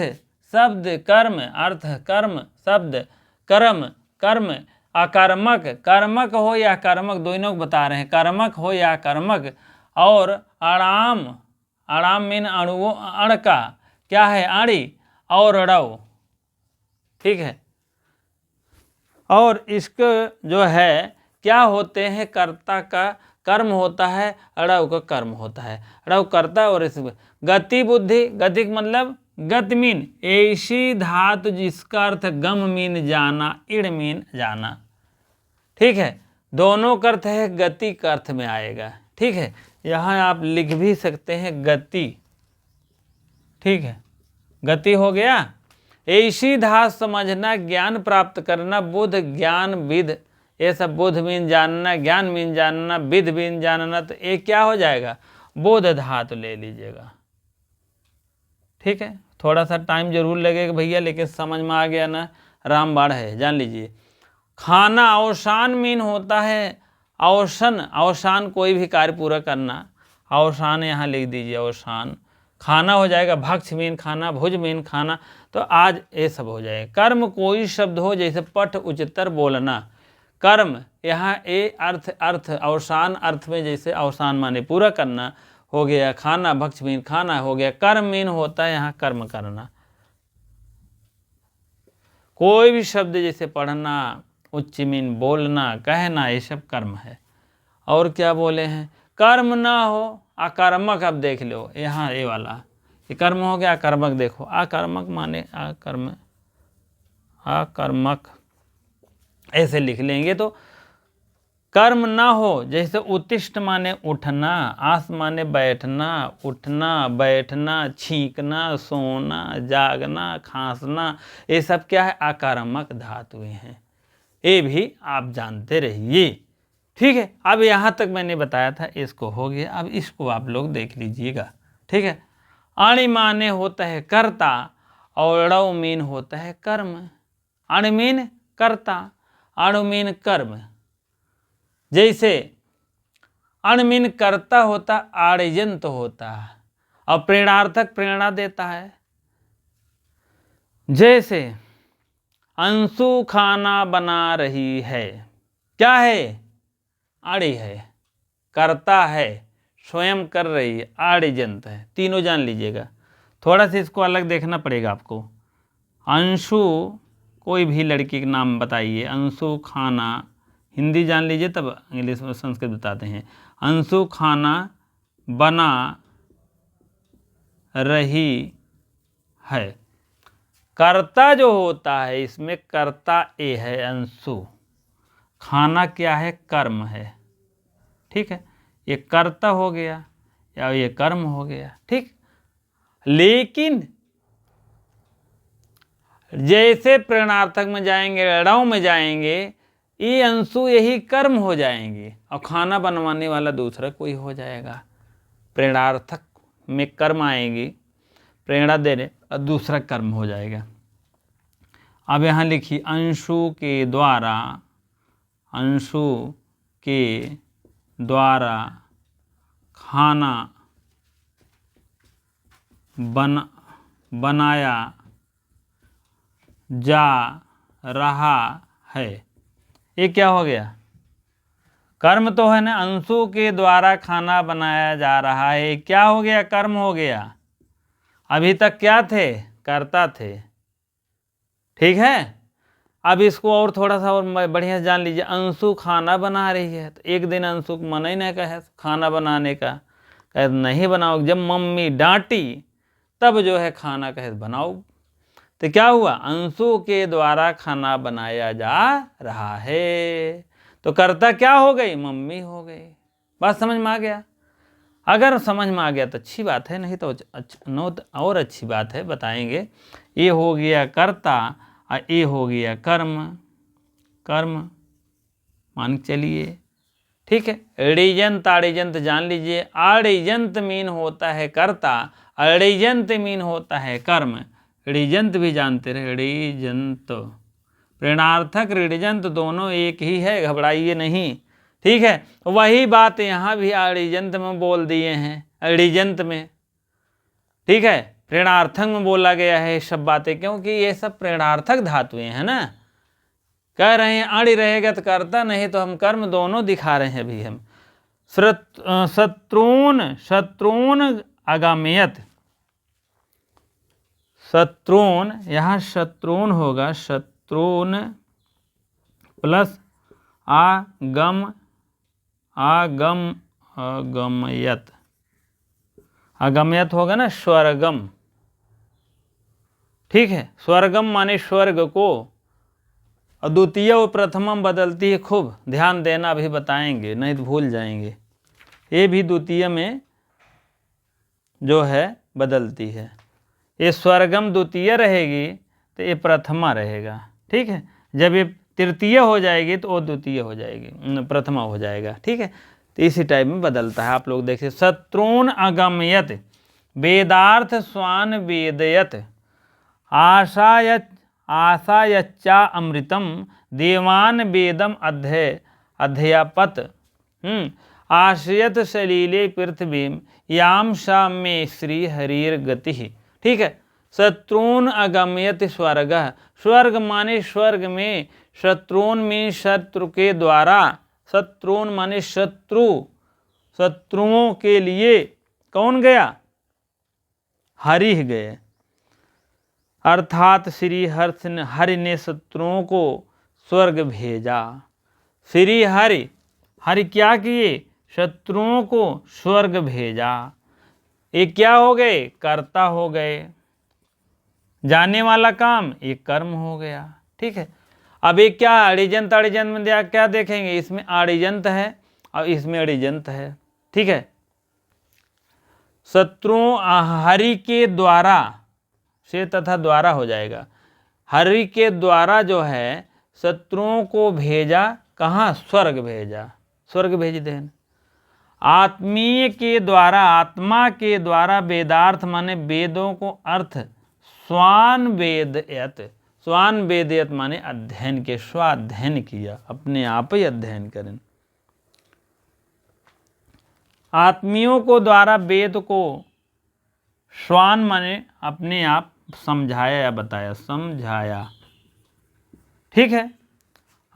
शब्द कर्म, अर्थ कर्म शब्द कर्म, कर्म अकर्मक, कर्मक हो या कर्मक दोनों को बता रहे हैं, कर्मक हो या कर्मक। और आराम, आराम मीन अणुओं, अण का क्या है आड़ी और अड़व। ठीक है, और इसको जो है क्या होते हैं, कर्ता का कर्म होता है, अड़व का कर्म होता है, अड़व करता और इस गति बुद्धि, गति मतलब गति मीन ऐसी धातु जिसका अर्थ गम मीन जाना, इड़ मीन जाना। ठीक है, दोनों का अर्थ है गति का अर्थ में आएगा। ठीक है, यहाँ आप लिख भी सकते हैं गति। ठीक है, गति हो गया। ऐसी धातु समझना, ज्ञान प्राप्त करना, बुद्ध ज्ञान विद, ये सब बुद्ध मीन जानना, ज्ञान मीन जानना, विद मीन जानना, तो ये क्या हो जाएगा, बोध धातु ले लीजिएगा। ठीक है, थोड़ा सा टाइम जरूर लगेगा भैया, लेकिन समझ में आ गया ना, रामबाण है, जान लीजिए। खाना अवसान मीन होता है अवसान, अवसान कोई भी कार्य पूरा करना, अवसान यहाँ लिख दीजिए, अवसान। खाना हो जाएगा भक्ष मीन खाना, भुज मीन खाना, तो आज ये सब हो जाएगा। कर्म कोई शब्द हो, जैसे पठ उच्चतर बोलना, कर्म यहाँ ए अर्थ, अर्थ अवसान अर्थ में, जैसे अवसान माने पूरा करना हो गया, खाना भक्ष मीन खाना हो गया, कर्म मीन होता है यहाँ कर्म करना। कोई भी शब्द जैसे पढ़ना, उच्च मीन बोलना, कहना, ये सब कर्म है। और क्या बोले हैं, कर्म ना हो अकर्मक। अब देख लो यहाँ ये वाला, ये कर्म हो गया, अकर्मक देखो, अकर्मक माने अकर्म, अकर्मक ऐसे लिख लेंगे तो कर्म ना हो, जैसे उत्तिष्ठ माने उठना, आस माने बैठना, उठना बैठना, छींकना, सोना, जागना, खांसना, ये सब क्या है, अकर्मक धातुएं हैं। ये भी आप जानते रहिए। ठीक है, अब यहाँ तक मैंने बताया था, इसको हो गया। अब इसको आप लोग देख लीजिएगा। ठीक है, अणि माने होता है कर्ता और ड़व मीन होता है कर्म। अण मीन कर्ता, अणु मीन कर्म। जैसे अण मीन कर्ता होता, आड़जंत होता है और प्रेरणार्थक प्रेरणा देता है। जैसे अंशु खाना बना रही है, क्या है? आड़ी है, करता है, स्वयं कर रही है, आड़जंत है। तीनों जान लीजिएगा, थोड़ा सा इसको अलग देखना पड़ेगा आपको। अंशु, कोई भी लड़की का नाम बताइए, अंशु खाना, हिंदी जान लीजिए तब इंग्लिश में संस्कृत बताते हैं। अंशु खाना बना रही है, कर्ता जो होता है इसमें कर्ता ए है अंशु, खाना क्या है? कर्म है, ठीक है, ये कर्ता हो गया या ये कर्म हो गया, ठीक। लेकिन जैसे प्रेरणार्थक में जाएंगे, णव में जाएंगे, ये अंशु यही कर्म हो जाएंगे और खाना बनवाने वाला दूसरा कोई हो जाएगा। प्रेरणार्थक में कर्म आएंगी, प्रेरणा देने और दूसरा कर्म हो जाएगा। अब यहाँ लिखिए अंशु के द्वारा, अंशु के द्वारा खाना बनाया जा रहा है। ये क्या हो गया? कर्म तो है ना, अंशु के द्वारा खाना बनाया जा रहा है, क्या हो गया? कर्म हो गया। अभी तक क्या थे? कर्ता थे, ठीक है। अब इसको और थोड़ा सा और बढ़िया जान लीजिए। अंशु खाना बना रही है, तो एक दिन अंशु को मना ही नहीं कहे खाना बनाने का, कहे नहीं बनाओ। जब मम्मी डांटी तब जो है खाना कहे बनाओ, तो क्या हुआ? अंशु के द्वारा खाना बनाया जा रहा है, तो कर्ता क्या हो गई? मम्मी हो गई। बात समझ में आ गया? अगर समझ में आ गया तो अच्छी बात है, नहीं तो और अच्छी बात है, बताएंगे। ये हो गया कर्ता और ये हो गया कर्म, कर्म मान चलिए, ठीक है। ऋजंत आड़िजंत जान लीजिए। आड़िजंत मीन होता है कर्ता, अड़िजंत मीन होता है कर्म। ऋजंत भी जानते रहे, ऋजंत प्रेरणार्थक ऋजंत दोनों एक ही है, घबराइए नहीं, ठीक है। वही बात यहाँ भी आड़िजंत में बोल दिए हैं, ऋजंत में, ठीक है। प्रेरणार्थक में बोला गया है सब बातें, क्योंकि ये सब प्रेरणार्थक धातुएं हैं ना। कह रहे हैं अड़ी रहेगा तो करता, नहीं तो हम कर्म दोनों दिखा रहे हैं अभी हम। शत्रुन, शत्रुन अगमयत, शत्रुन, यहाँ शत्रुन होगा, शत्रुन प्लस आगम, अगमयत, अगमयत होगा ना, स्वर्गम, ठीक है। स्वर्गम माने स्वर्ग को, और द्वितीय और प्रथमम बदलती है, खूब ध्यान देना, अभी बताएंगे नहीं तो भूल जाएंगे। ये भी द्वितीय में जो है बदलती है, ये स्वर्गम द्वितीय रहेगी तो ये प्रथमा रहेगा, ठीक है। जब ये तृतीय हो जाएगी तो वो द्वितीय हो जाएगी, प्रथमा हो जाएगा, ठीक है। तो इसी टाइप में बदलता है, आप लोग देखिए। शत्रुन अगमयत, वेदार्थ स्वान वेदयत, आशायच्चा अमृतम, देवान वेदम अध्यपत, आश्रयत सलीले पृथ्वीम, याम शाम में श्री हरिर गति, ठीक है। शत्रुन अगमयत स्वर्ग, स्वर्ग माने स्वर्ग में, शत्रुन में शत्रु के द्वारा, शत्रुन माने शत्रु, शत्रुओं के लिए कौन गया? हरि गए, अर्थात श्री हरि ने शत्रुओं को स्वर्ग भेजा। श्री हरि, हरि क्या किए? शत्रुओं को स्वर्ग भेजा। ये क्या हो गए? कर्ता हो गए। जाने वाला काम ये कर्म हो गया, ठीक है। अब ये क्या अड़िजंत, अड़िजंत में दिया, क्या देखेंगे? इसमें अड़िजंत है और इसमें अड़िजंत है, ठीक है। शत्रुओं, हरि के द्वारा से तथा द्वारा हो जाएगा, हरि के द्वारा जो है शत्रुओं को भेजा, कहाँ? स्वर्ग भेजा, स्वर्ग भेज देन। आत्मीय के द्वारा, आत्मा के द्वारा, वेदार्थ माने वेदों को अर्थ, स्वान वेदयत, स्वान वेदयत माने अध्ययन के, स्वाध्ययन किया, अपने आप ही अध्ययन करें। आत्मियों को द्वारा वेद को श्वान माने अपने आप समझाया या बताया, समझाया। ठीक है।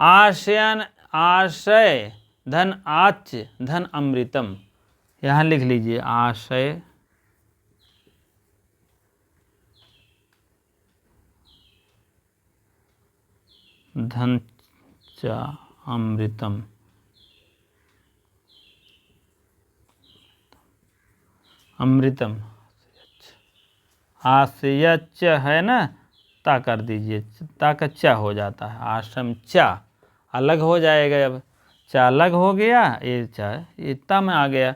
आशयन आशय धन आच्य धन अमृतम, यहाँ लिख लीजिए आशय धन च अमृतम, अमृतम आशयच है ना, ता कर दीजिए, ता का चा हो जाता है, आश्रम चा अलग हो जाएगा। अब चा अलग हो गया, ये चा इतना में आ गया।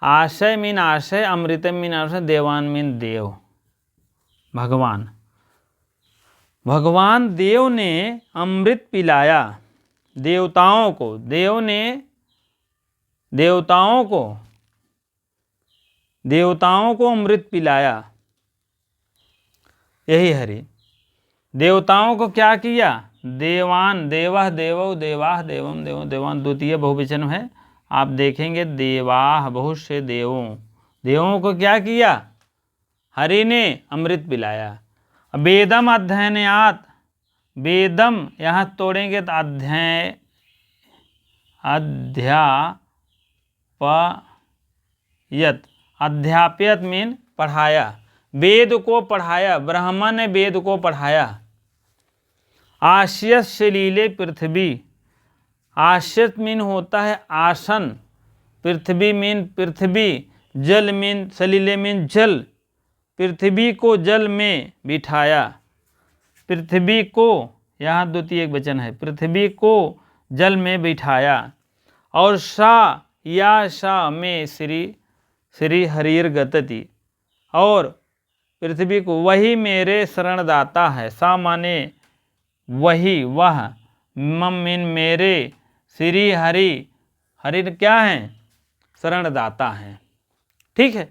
आशय मीन आशय, अमृतम मीन आशय, देवान मीन देव, भगवान। भगवान देव ने अमृत पिलाया देवताओं को, देव ने देवताओं को अमृत पिलाया। यही हरि देवताओं को क्या किया? देवान, देवः देवौ देवाः देवम देवो देवान, द्वितीय बहुवचन है, आप देखेंगे देवाः बहुत से देवों, देवों को क्या किया? हरि ने अमृत पिलाया। वेदम अध्ययनात्, वेदम यहाँ तोड़ेंगे तो अध्याय अध्यापयत, अध्यापयत मीन पढ़ाया, वेद को पढ़ाया, ब्रह्मा ने वेद को पढ़ाया। आश्यस्य लीले पृथ्वी, आश्यत मीन होता है आसन, पृथ्वी मीन पृथ्वी, जल मीन सलीले मीन जल, पृथ्वी को जल में बिठाया, पृथ्वी को, यहाँ द्वितीय एक वचन है, पृथ्वी को जल में बिठाया। और सा या सा में श्री हरिर गतति, और पृथ्वी को वही मेरे शरणदाता है, सा माने वही वह, मम मीन मेरे, श्री हरि, हरि क्या हैं? शरणदाता हैं। ठीक है।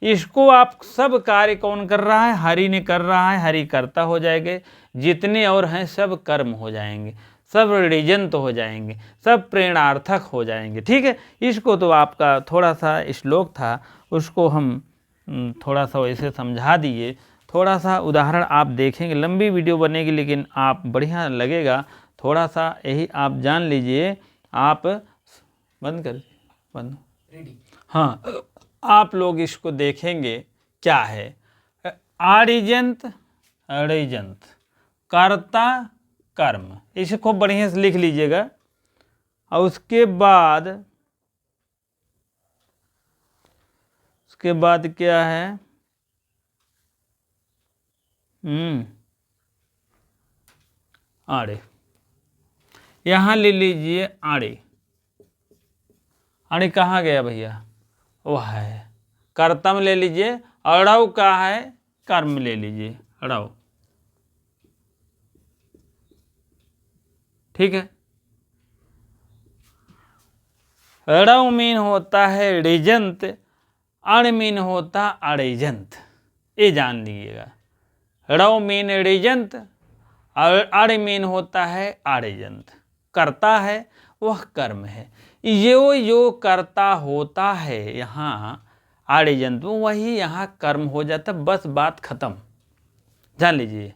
इसको आप सब कार्य कौन कर रहा है? हरि ने कर रहा है, हरि कर्ता हो जाएंगे, जितने और हैं सब कर्म हो जाएंगे, सब ऋजंत हो जाएंगे, सब प्रेरणार्थक हो जाएंगे। ठीक है। इसको तो आपका थोड़ा सा श्लोक था, उसको हम थोड़ा सा वैसे समझा दिए, थोड़ा सा उदाहरण आप देखेंगे, लंबी वीडियो बनेगी लेकिन आप बढ़िया लगेगा, थोड़ा सा यही आप जान लीजिए। आप बंद कर, बंद, हाँ, आप लोग इसको देखेंगे क्या है। आरिजंत, अड़िजंत, कर्ता कर्म, इसको बढ़िया से लिख लीजिएगा। और उसके बाद क्या है? आड़े, यहाँ ले लीजिए आड़े, आड़े कहाँ गया भैया? वह है कर्तम ले लीजिए, अड़व का है कर्म ले लीजिए, अड़व। ठीक है। अड़व मीन होता है ऋजंत, अण मीन होता अड़िजंत, ये जान लीजिएगा। अड़व मीन ऋजंत, अण मीन होता है अड़िजंत, करता है वह कर्म है। जो कर्ता होता है यहाँ आड़िजंत, वही यहाँ कर्म हो जाता, बस बात खत्म, जान लीजिए।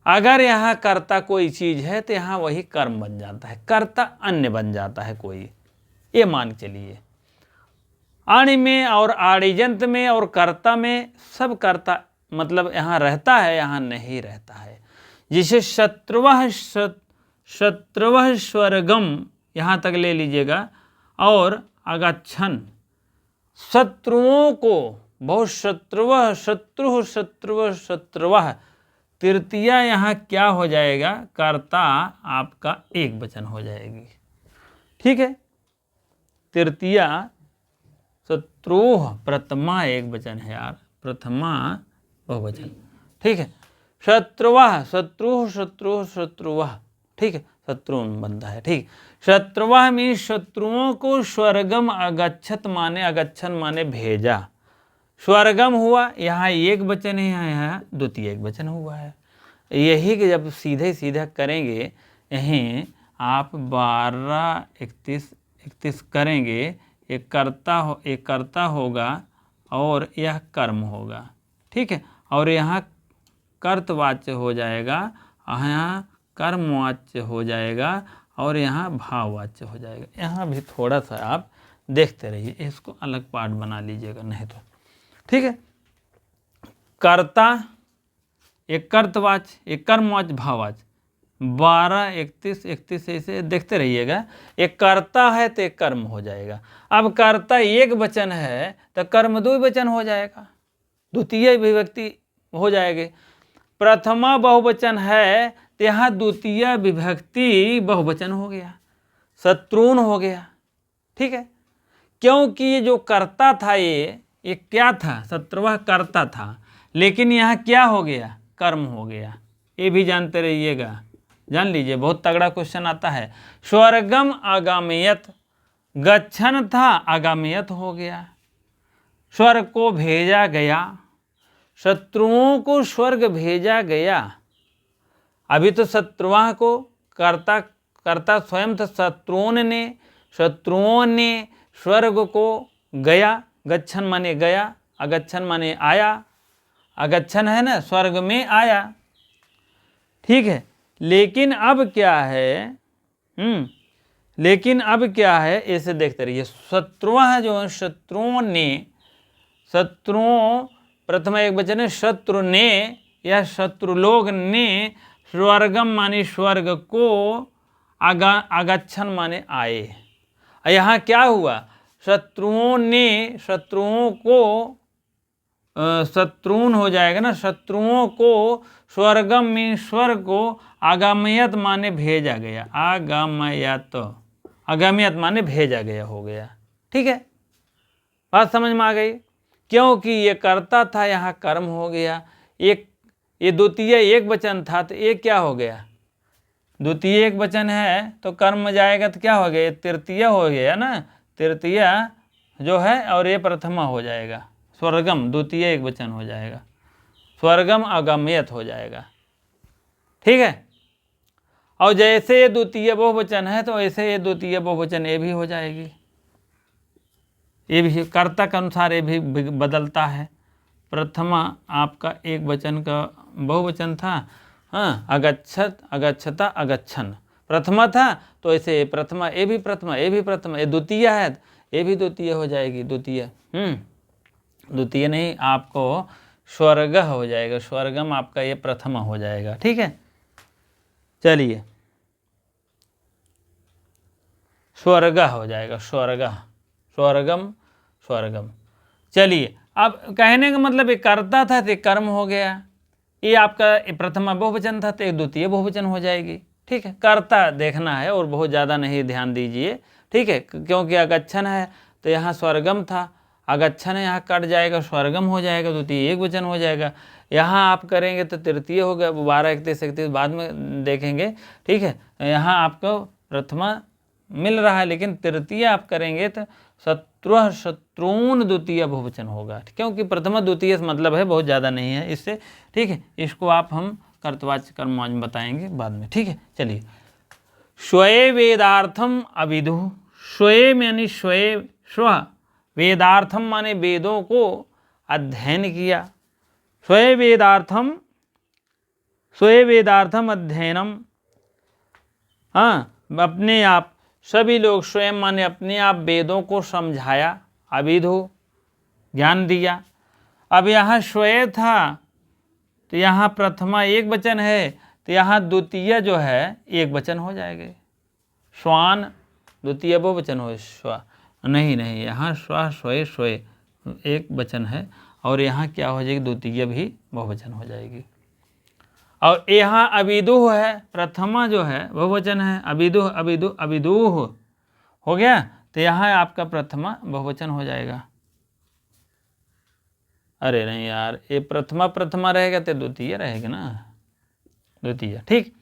अगर यहाँ कर्ता कोई चीज़ है तो यहाँ वही कर्म बन जाता है, कर्ता अन्य बन जाता है कोई, ये मान के चलिए। अण में और आड़िजंत में और कर्ता में सब कर्ता मतलब यहाँ रहता है, यहाँ नहीं रहता है। जिसे शत्रुवः स्वर्गम, यहाँ तक ले लीजिएगा, और अगच्छन, शत्रुओं को, बहुत शत्रुवः, शत्रुवः, तृतीया यहाँ क्या हो जाएगा? कर्ता आपका एक वचन हो जाएगी। ठीक है। तृतीया शत्रुः, प्रथमा एक वचन है यार, प्रथमा बहुवचन। ठीक है। शत्रुवः, शत्रुवः, ठीक है, शत्रु बनता है। ठीक, शत्रुवः मीन शत्रुओं को स्वर्गम अगच्छत माने, अगच्छन माने भेजा, स्वर्गम हुआ, यहाँ एक वचन है, यहाँ द्वितीय एक वचन हुआ है। यही कि जब सीधे सीधा करेंगे, यहीं आप 12 31 करेंगे, एक कर्ता होगा और यह कर्म होगा, ठीक है। और यहाँ कर्तवाच्य हो जाएगा, यहाँ कर्मवाच्य हो जाएगा और यहाँ भाववाच्य हो जाएगा। यहाँ भी थोड़ा सा आप देखते रहिए, इसको अलग पार्ट बना लीजिएगा नहीं तो, ठीक है। कर्ता एक कर्तवाच्य, एक कर्मवाच्य, भाववाच्य, 12, 31 ऐसे देखते रहिएगा। एक कर्ता है तो एक कर्म हो जाएगा। अब कर्ता एक वचन है तो कर्म दो वचन हो जाएगा, द्वितीय विभक्ति हो जाएगी। प्रथमा बहुवचन है तो यहाँ द्वितीय विभक्ति बहुवचन हो गया, शत्रुन हो गया, ठीक है। क्योंकि ये जो कर्ता था ये क्या था, शत्रुवः कर्ता था, लेकिन यहाँ क्या हो गया, कर्म हो गया। ये भी जानते रहिएगा, जान लीजिए, बहुत तगड़ा क्वेश्चन आता है। स्वर्गम आगामियत, गच्छन था आगामियत हो गया। स्वर्ग को भेजा गया, शत्रुओं को स्वर्ग भेजा गया। अभी तो शत्रुओं को कर्ता स्वयं था, शत्रुओं ने स्वर्ग को गया, गच्छन माने गया, अगच्छन माने आया, अगच्छन है ना, स्वर्ग में आया, ठीक है। लेकिन अब क्या है, लेकिन अब क्या है, ऐसे देखते रहिए। शत्रुओं जो है, शत्रुओं प्रथम एक वचन है, शत्रु ने या शत्रु लोग ने, स्वर्गम माने स्वर्ग को, आगच्छन माने आए। यहाँ क्या हुआ, शत्रुओं ने शत्रुओं को, शत्रुन हो जाएगा ना, शत्रुओं को स्वर्गम में स्वर्ग को, आगामियत माने भेजा गया, आगामियत माने भेजा गया हो गया, ठीक है। बात समझ में आ गई। क्योंकि ये कर्ता था, यहाँ कर्म हो गया। एक ये द्वितीय एक वचन था तो ये क्या हो गया, द्वितीय एक वचन है तो कर्म जाएगा तो क्या हो गया, ये तृतीय हो गया ना, तृतीय जो है, और ये प्रथमा हो जाएगा। स्वर्गम द्वितीय एक वचन हो जाएगा, स्वर्गम आगामियत हो जाएगा, ठीक है। और जैसे ये द्वितीय बहुवचन है तो ऐसे ये द्वितीय बहुवचन ये भी हो जाएगी। ये भी कर्ता के अनुसार ये भी बदलता है। प्रथमा आपका एक वचन का बहुवचन था, हाँ, अगच्छत, अगच्छता, अगच्छन, प्रथमा था तो ऐसे प्रथमा, ये भी प्रथमा, ये भी प्रथमा, ये द्वितीय है ये भी द्वितीय हो जाएगी, द्वितीय द्वितीय नहीं, आपको स्वर्ग हो जाएगा, स्वर्गम आपका ये प्रथमा हो जाएगा, ठीक है। चलिए, स्वर्ग हो जाएगा, स्वर्गम, स्वर्गम। चलिए, अब कहने का मतलब ये कर्ता था तो कर्म हो गया, ये आपका प्रथमा बहुवचन था तो एक द्वितीय बहुवचन हो जाएगी, ठीक है। कर्ता देखना है और बहुत ज़्यादा नहीं ध्यान दीजिए, ठीक है। क्योंकि अगच्छन है तो यहाँ स्वर्गम था, अगच्छन है यहाँ कट जाएगा, स्वर्गम हो जाएगा, द्वितीय एक वचन हो जाएगा। यहाँ आप करेंगे तो तृतीय हो गया, 12, 31, 31 बाद में देखेंगे, ठीक है। यहाँ आपको प्रथमा मिल रहा है, लेकिन तृतीय आप करेंगे तो शत्रुन द्वितीय बहुवचन होगा, क्योंकि प्रथमा द्वितीय मतलब है, बहुत ज़्यादा नहीं है इससे, ठीक है। इसको आप हम कर्तवाच्य कर्मवाच्य में बताएंगे बाद में, ठीक है। चलिए, स्वये वेदार्थम अविदु, स्वयं यानी स्व, वेदार्थम माने वेदों को अध्ययन किया, स्वयं वेदार्थम अध्ययनम, हाँ, अपने आप सभी लोग, स्वयं माने अपने आप, वेदों को समझाया, अविधु ज्ञान दिया। अब यहाँ स्वयं था तो यहाँ प्रथमा एक वचन है तो यहाँ द्वितीय जो है एक वचन हो जाएगा, स्वान द्वितीय बहुवचन हो, स्व नहीं, यहाँ स्वय एक वचन है और यहाँ क्या हो जाएगी, द्वितीय भी बहुवचन हो जाएगी। और यहाँ अविदु है, प्रथमा जो है बहुवचन है, अविदु हो गया तो यहाँ आपका प्रथमा बहुवचन हो जाएगा। अरे नहीं यार, ये प्रथमा रहेगा तो द्वितीय रहेगा ना, द्वितीय, ठीक।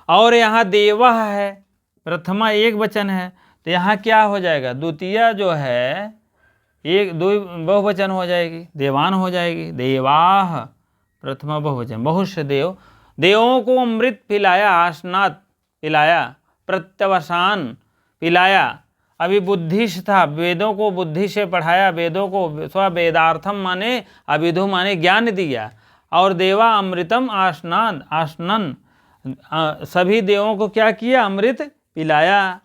और यहाँ देवा है, प्रथमा एक वचन है तो यहाँ क्या हो जाएगा, द्वितीय जो है एक दो बहुवचन हो जाएगी, देवान हो जाएगी, देवाह प्रथमा बहुवचन, बहुत से देवों को अमृत पिलाया, आसनात पिलाया, प्रत्यवसान पिलाया, अभी बुद्धिश था, वेदों को बुद्धि से पढ़ाया, वेदों को वेदार्थम माने अविधु माने ज्ञान दिया, और देवा अमृतम आसनन सभी देवों को क्या किया, अमृत पिलाया,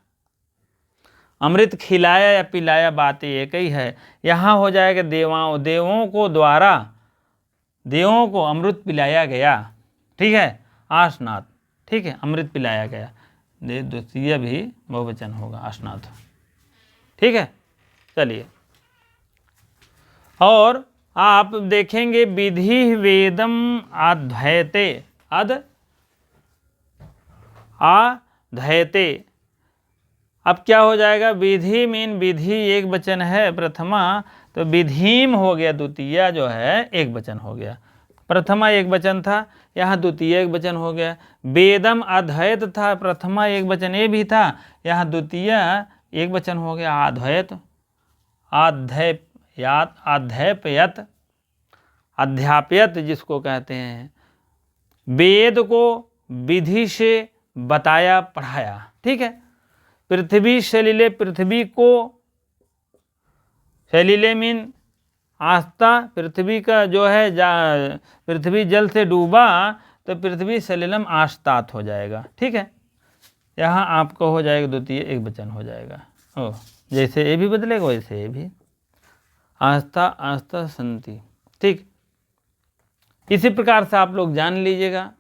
अमृत खिलाया या पिलाया, बात एक ही है। यहाँ हो जाएगा देवों को द्वारा देवों को अमृत पिलाया गया, ठीक है, आसनाथ, ठीक है, अमृत पिलाया गया, द्वितीय भी बहुवचन होगा आसनाथ, ठीक है। चलिए, और आप देखेंगे विधि वेदम अध्ययते, अध्ययते, अब क्या हो जाएगा, विधि मीन विधि एक वचन है प्रथमा, तो विधिम हो गया, द्वितीय जो है एक वचन हो गया, प्रथमा एक वचन था, यहाँ द्वितीय एक वचन हो गया। वेदम अद्वैत था, प्रथमा एक वचन ये भी था, यहाँ द्वितीय एक वचन हो गया, अद्वैत, अध्यापयत, अध्यापयत जिसको कहते हैं, वेद को विधि से बताया पढ़ाया, ठीक है। पृथ्वी सलिले, पृथ्वी को, सलिले मीन आस्था, पृथ्वी का जो है पृथ्वी जल से डूबा तो पृथ्वी सलिलम आस्तात हो जाएगा, ठीक है। यहाँ आपको हो जाएगा द्वितीय एक वचन हो जाएगा, ओ जैसे ये भी बदलेगा वैसे ये भी, आस्था आस्था संति, ठीक। इसी प्रकार से आप लोग जान लीजिएगा,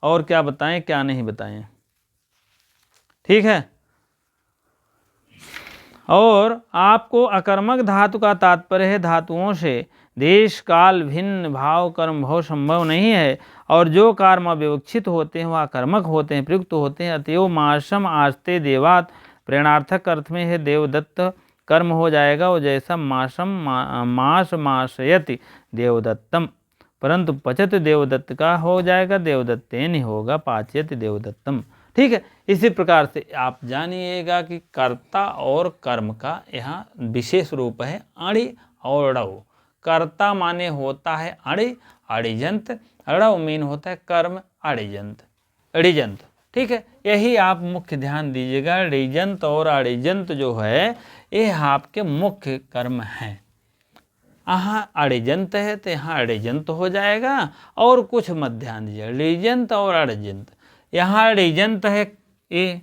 और क्या बताएं क्या नहीं बताएं, ठीक है। और आपको अकर्मक धातु का तात्पर्य है धातुओं से देश काल भिन्न भाव कर्म भाव संभव नहीं है, और जो कर्म अविवक्षित होते हैं वह कर्मक होते हैं, प्रयुक्त होते हैं। अतएव मासम आस्ते देवात प्रेरणार्थक अर्थ में है देवदत्त कर्म हो जाएगा, और जैसा मासम मास मासयति देवदत्तम, परंतु पचत देवदत्त का हो जाएगा, देवदत्तेन ही होगा, पाचयति देवदत्तम, ठीक है। इसी प्रकार से आप जानिएगा कि कर्ता और कर्म का यहाँ विशेष रूप है अणि और ड़व। कर्ता माने होता है अणि अड़िजंत, ड़व मीन होता है कर्म अड़िजंत, अड़िजंत, ठीक है। यही आप मुख्य ध्यान दीजिएगा, अड़िजंत और अड़िजंत जो है ये आपके मुख्य कर्म हैं। यहाँ अड़िजंत है तो यहाँ अड़िजंत हो जाएगा, और कुछ मत ध्यान दीजिए, अड़िजंत और अड़िजंत, यहाँ ऋजंत है, ये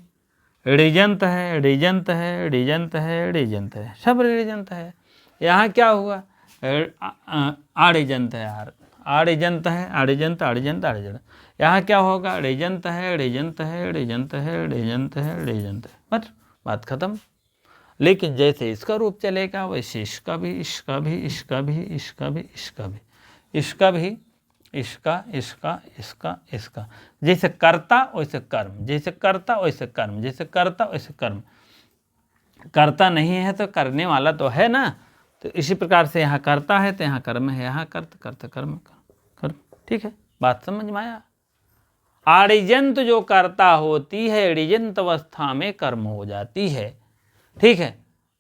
ऋजंत है, ऋजंत है, ऋजंत है, ऋजंत है, सब ऋजंत है। यहाँ क्या हुआ, आड़िजंत है यार, आड़िजंत है, आड़िजंत आड़िजंत आड़िजंत, यहाँ क्या होगा, ऋजंत है, ऋजंत है, ऋजंत है, ऋजंत है, ऋजंत है, बस बात खत्म। लेकिन जैसे इसका रूप चलेगा वैसे इसका भी, इसका भी, इसका भी, इसका भी, इसका भी, इसका भी, इसका, इसका, इसका, इसका, जैसे कर्ता वैसे कर्म, जैसे कर्ता वैसे कर्म, जैसे कर्ता वैसे कर्म। कर्ता नहीं है तो करने वाला तो है ना, तो इसी प्रकार से यहाँ कर्ता है तो यहाँ कर्म है, यहाँ कर्त कर्त कर्म कर्म, ठीक है, बात समझ में आया। आड़िजंत जो कर्ता होती है अड़िजंत अवस्था में कर्म हो जाती है, ठीक है।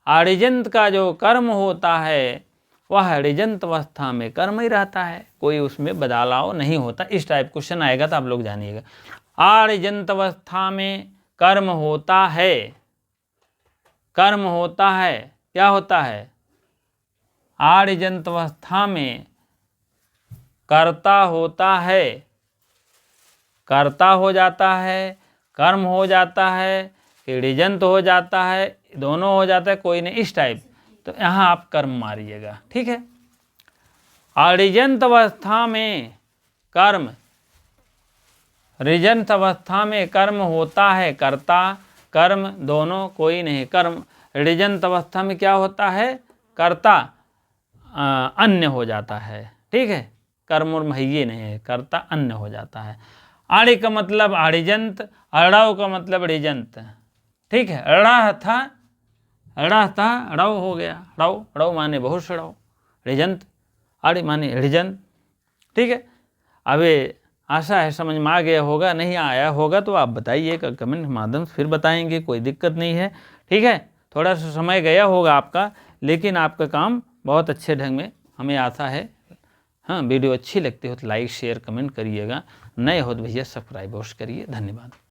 आड़िजंत का जो कर्म होता है वह अड़िजंत अवस्था में कर्म ही रहता है, कोई उसमें बदलाव नहीं होता। इस टाइप क्वेश्चन आएगा तो आप लोग जानिएगा, आड़िजंत अवस्था में कर्म होता है, कर्म होता है, क्या होता है, आड़िजंत अवस्था में कर्ता होता है, कर्ता हो जाता है, कर्म हो जाता है, अड़िजंत हो जाता है, दोनों हो जाता है, कोई नहीं, इस टाइप। तो यहाँ आप कर्म मारिएगा, ठीक है। अड़िजंत अवस्था में कर्म, ऋजंत अवस्था में कर्म होता है, कर्ता कर्म दोनों कोई नहीं, कर्म ऋजंत अवस्था में क्या होता है, कर्ता अन्य हो जाता है, ठीक है, कर्म और महिये नहीं है, कर्ता अन्य हो जाता है। आड़ि का मतलब आड़िजंत, अड़व का मतलब ऋजंत, ठीक है। अड़ा था अड़व हो गया, ड़व, ड़व माने बहुत से ड़व, ऋजंत, आड़ि माने ऋजंत, ठीक है। अबे आशा है समझ में आ गया होगा, नहीं आया होगा तो आप बताइएगा कमेंट के माध्यम से, फिर बताएंगे, कोई दिक्कत नहीं है, ठीक है। थोड़ा सा समय गया होगा आपका, लेकिन आपका काम बहुत अच्छे ढंग में, हमें आशा है। हाँ, वीडियो अच्छी लगती हो तो लाइक शेयर कमेंट करिएगा, नए हो तो भैया सब्सक्राइब अवश्य करिए। धन्यवाद।